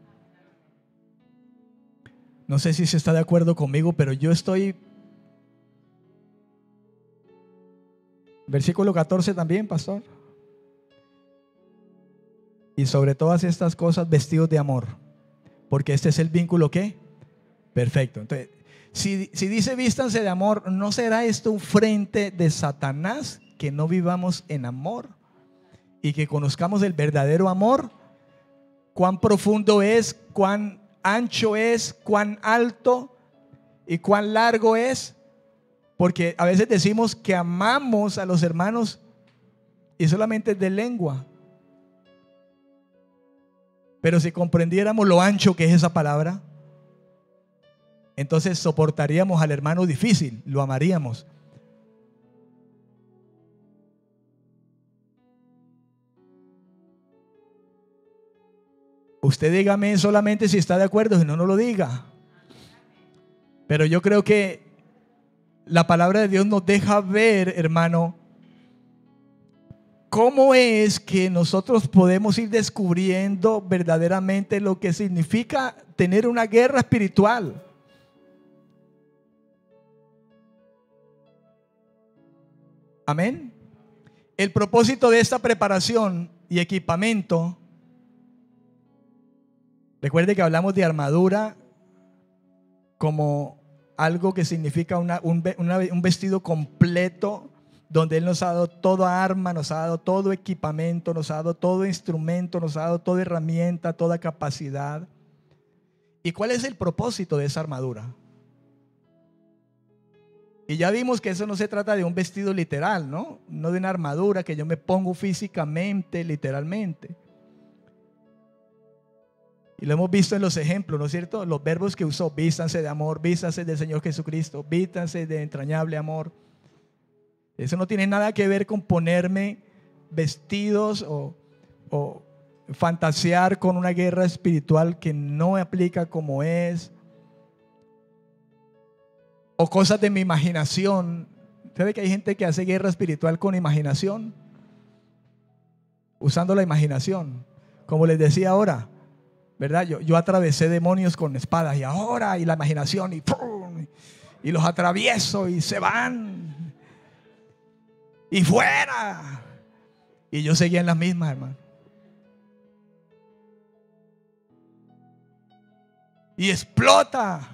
A: No sé si se está de acuerdo conmigo, pero yo estoy. Versículo 14 también, pastor. Y sobre todas estas cosas vestidos de amor, porque este es el vínculo ¿qué? Perfecto. Entonces, si dice vístanse de amor, ¿no será esto un frente de Satanás que no vivamos en amor y que conozcamos el verdadero amor? Cuán profundo es, cuán ancho es, cuán alto y cuán largo es. Porque a veces decimos que amamos a los hermanos y solamente es de lengua. Pero si comprendiéramos lo ancho que es esa palabra, entonces soportaríamos al hermano difícil, lo amaríamos. Usted dígame solamente si está de acuerdo, si no, no lo diga. Pero yo creo que la palabra de Dios nos deja ver, hermano, cómo es que nosotros podemos ir descubriendo verdaderamente lo que significa tener una guerra espiritual. Amén. El propósito de esta preparación y equipamiento, recuerde que hablamos de armadura como algo que significa un vestido completo, donde Él nos ha dado toda arma, nos ha dado todo equipamiento, nos ha dado todo instrumento, nos ha dado toda herramienta, toda capacidad. ¿Y cuál es el propósito de esa armadura? Y ya vimos que eso no se trata de un vestido literal, ¿no? No de una armadura que yo me pongo físicamente, literalmente. Y lo hemos visto en los ejemplos, ¿no es cierto? Los verbos que usó: vístanse de amor, vístanse del Señor Jesucristo, vístanse de entrañable amor. Eso no tiene nada que ver con ponerme vestidos o fantasear con una guerra espiritual que no aplica como es, o cosas de mi imaginación. ¿Usted ve que hay gente que hace guerra espiritual con imaginación? Usando la imaginación. Como les decía ahora, ¿verdad? Yo atravesé demonios con espadas y ahora, y la imaginación, y ¡pum! Y los atravieso y se van. Y fuera. Y yo seguía en las mismas, hermano. Y explota.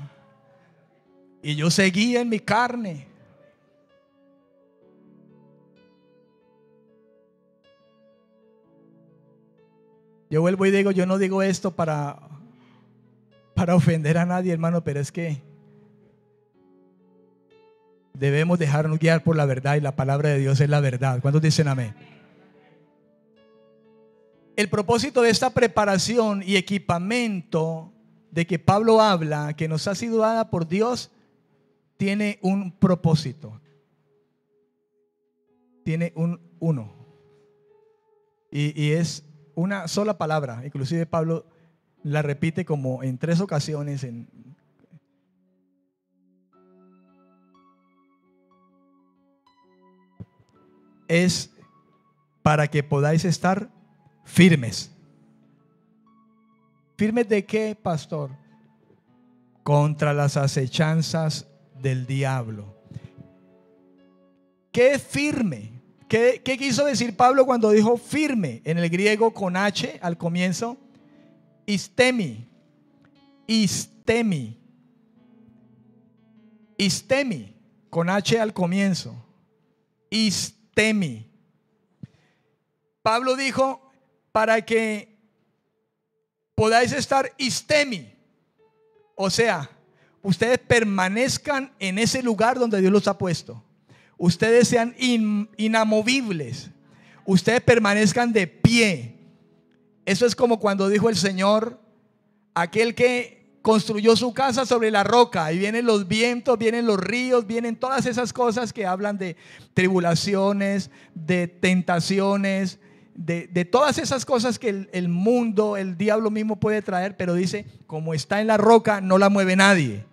A: Y yo seguía en mi carne. Yo vuelvo y digo, yo no digo esto para ofender a nadie, hermano, pero es que debemos dejarnos guiar por la verdad, y la palabra de Dios es la verdad. ¿Cuántos dicen amén? El propósito de esta preparación y equipamiento de que Pablo habla, que nos ha sido dada por Dios, tiene un propósito. Tiene uno. Y es una sola palabra. Inclusive Pablo la repite como en 3 ocasiones es para que podáis estar firmes. ¿Firmes de qué, pastor? Contra las acechanzas del diablo. ¿Qué es firme? ¿Qué quiso decir Pablo cuando dijo firme? En el griego con H al comienzo, istemi. Istemi. Istemi, con H al comienzo. Istemi. Pablo dijo, para que podáis estar istemi. O sea, ustedes permanezcan en ese lugar donde Dios los ha puesto. Ustedes sean inamovibles. Ustedes permanezcan de pie. Eso es como cuando dijo el Señor, aquel que construyó su casa sobre la roca, y vienen los vientos, vienen los ríos, vienen todas esas cosas que hablan de tribulaciones, de tentaciones, de todas esas cosas que el mundo, el diablo mismo puede traer, pero dice, como está en la roca, no la mueve nadie.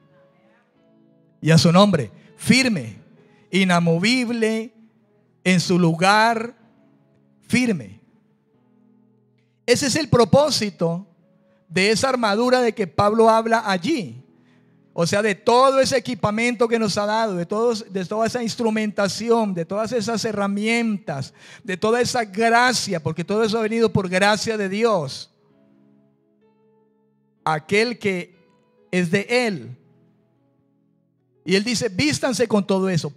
A: Y a su nombre, firme, inamovible, en su lugar, firme. Ese es el propósito de esa armadura de que Pablo habla allí. O sea, de todo ese equipamiento que nos ha dado, de toda esa instrumentación, de todas esas herramientas, de toda esa gracia, porque todo eso ha venido por gracia de Dios. Aquel que es de Él. Y Él dice, vístanse con todo eso,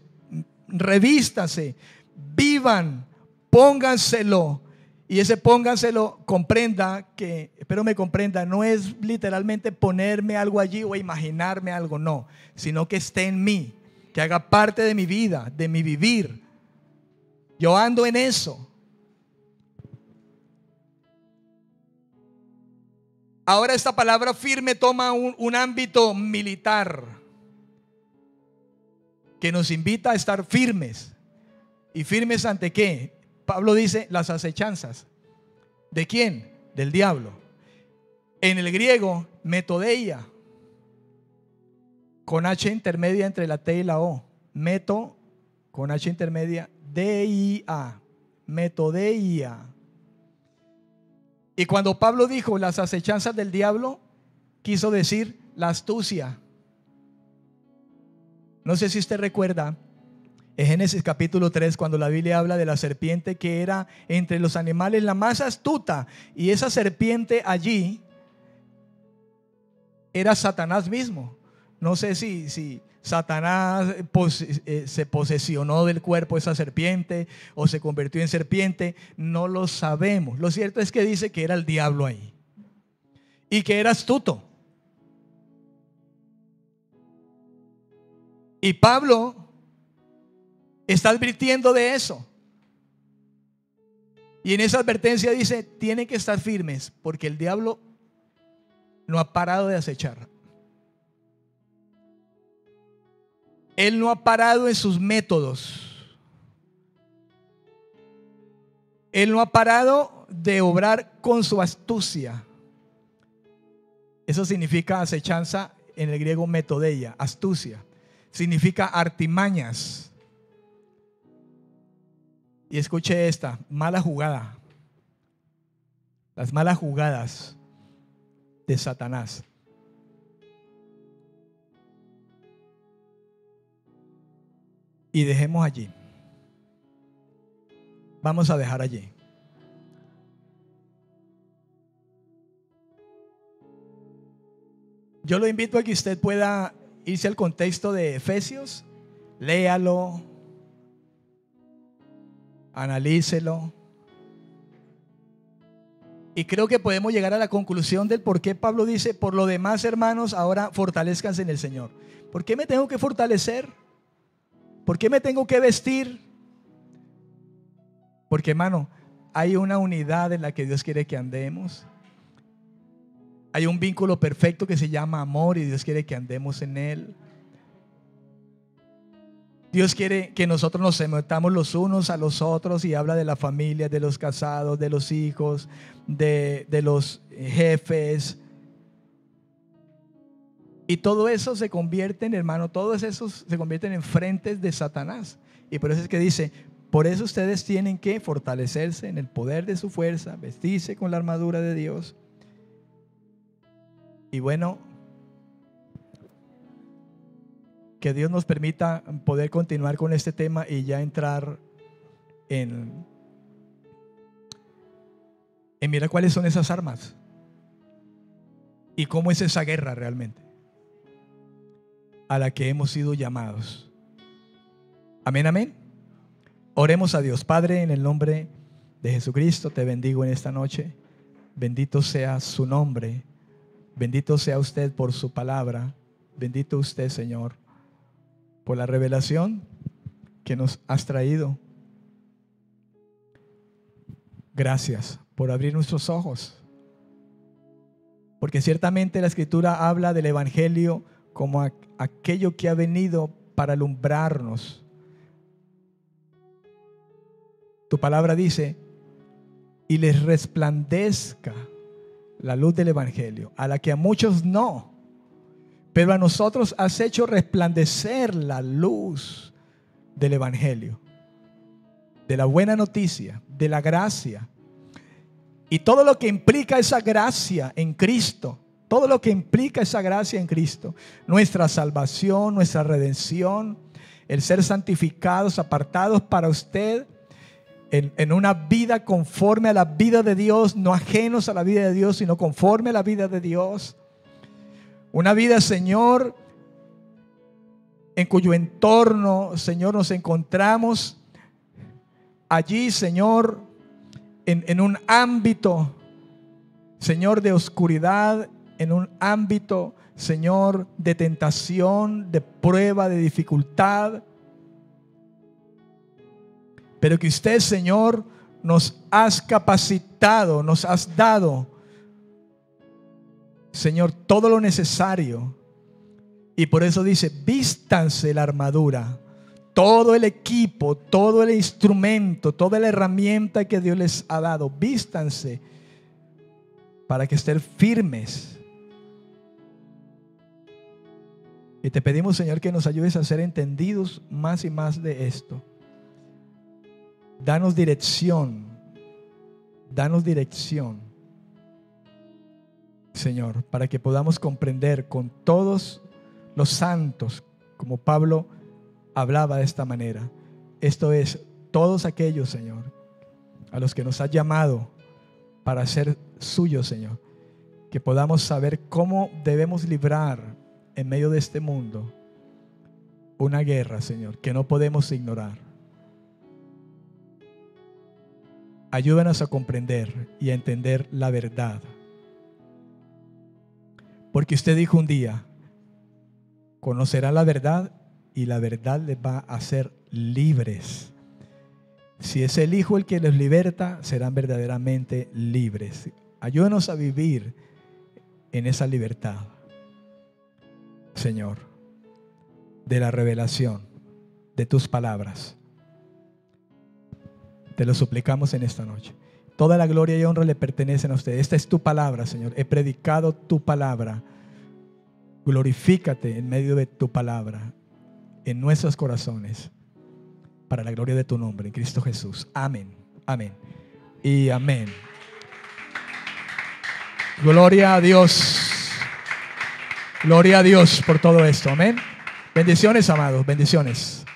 A: revístanse, vivan, pónganselo. Y ese pónganselo, comprenda que, espero me comprenda, no es literalmente ponerme algo allí o imaginarme algo, no, sino que esté en mí, que haga parte de mi vida, de mi vivir. Yo ando en eso. Ahora esta palabra firme toma un ámbito militar que nos invita a estar firmes. ¿Y firmes ante qué? Pablo dice las acechanzas. ¿De quién? Del diablo. En el griego, metodeia, con H intermedia entre la T y la O. Meto, con H intermedia, D-I-A. Metodeia. Y cuando Pablo dijo las acechanzas del diablo, quiso decir la astucia. No sé si usted recuerda en Génesis capítulo 3, cuando la Biblia habla de la serpiente que era entre los animales la más astuta, y esa serpiente allí era Satanás mismo. No sé si Satanás se posesionó del cuerpo de esa serpiente o se convirtió en serpiente, no lo sabemos. Lo cierto es que dice que era el diablo ahí y que era astuto. Y Pablo está advirtiendo de eso. Y en esa advertencia dice: tienen que estar firmes, porque el diablo no ha parado de acechar. Él no ha parado en sus métodos. Él no ha parado de obrar con su astucia. Eso significa acechanza en el griego metodeia, astucia. Significa artimañas. Y escuche esta, mala jugada. Las malas jugadas de Satanás. Y dejemos allí. Vamos a dejar allí. Yo lo invito a que usted pueda irse al contexto de Efesios, léalo, analícelo. Y creo que podemos llegar a la conclusión del por qué Pablo dice: por lo demás, hermanos, ahora fortalezcanse en el Señor. ¿Por qué me tengo que fortalecer? ¿Por qué me tengo que vestir? Porque, hermano, hay una unidad en la que Dios quiere que andemos. Hay un vínculo perfecto que se llama amor, y Dios quiere que andemos en él. Dios quiere que nosotros nos sometamos los unos a los otros, y habla de la familia, de los casados, de los hijos, de los jefes. Y todo eso se convierte en, hermano, todos esos se convierten en frentes de Satanás. Y por eso es que dice: por eso ustedes tienen que fortalecerse en el poder de su fuerza, vestirse con la armadura de Dios. Y bueno, que Dios nos permita poder continuar con este tema y ya entrar en mirar cuáles son esas armas y cómo es esa guerra realmente a la que hemos sido llamados. Amén, amén. Oremos a Dios. Padre, en el nombre de Jesucristo te bendigo en esta noche. Bendito sea su nombre. Bendito sea usted por su palabra. Bendito usted, Señor, por la revelación que nos has traído. Gracias por abrir nuestros ojos, porque ciertamente la Escritura habla del Evangelio como aquello que ha venido para alumbrarnos. Tu palabra dice: y les resplandezca la luz del Evangelio, a la que a muchos no, pero a nosotros has hecho resplandecer la luz del Evangelio, de la buena noticia, de la gracia, y todo lo que implica esa gracia en Cristo. Todo lo que implica esa gracia en Cristo: nuestra salvación, nuestra redención, el ser santificados, apartados para usted, en una vida conforme a la vida de Dios, no ajenos a la vida de Dios, sino conforme a la vida de Dios. Una vida, Señor, en cuyo entorno, Señor, nos encontramos allí, Señor, en un ámbito, Señor, de oscuridad, en un ámbito, Señor, de tentación, de prueba, de dificultad. Pero que usted, Señor, nos has capacitado, nos has dado, Señor, todo lo necesario. Y por eso dice: vístanse la armadura, todo el equipo, todo el instrumento, toda la herramienta que Dios les ha dado. Vístanse para que estén firmes. Y te pedimos, Señor, que nos ayudes a ser entendidos más y más de esto. Danos dirección. Danos dirección, Señor, para que podamos comprender con todos los santos, como Pablo hablaba de esta manera. Esto es, todos aquellos, Señor, a los que nos has llamado para ser suyos, Señor, que podamos saber cómo debemos librar en medio de este mundo una guerra, Señor, que no podemos ignorar. Ayúdanos a comprender y a entender la verdad. Porque usted dijo un día, conocerán la verdad y la verdad les va a hacer libres. Si es el Hijo el que los liberta, serán verdaderamente libres. Ayúdanos a vivir en esa libertad, Señor, de la revelación de tus palabras. Te lo suplicamos en esta noche. Toda la gloria y honra le pertenecen a usted. Esta es tu palabra, Señor. He predicado tu palabra. Glorifícate en medio de tu palabra, en nuestros corazones, para la gloria de tu nombre, en Cristo Jesús. Amén, amén y amén. Gloria a Dios. Gloria a Dios por todo esto. Amén. Bendiciones, amados. Bendiciones.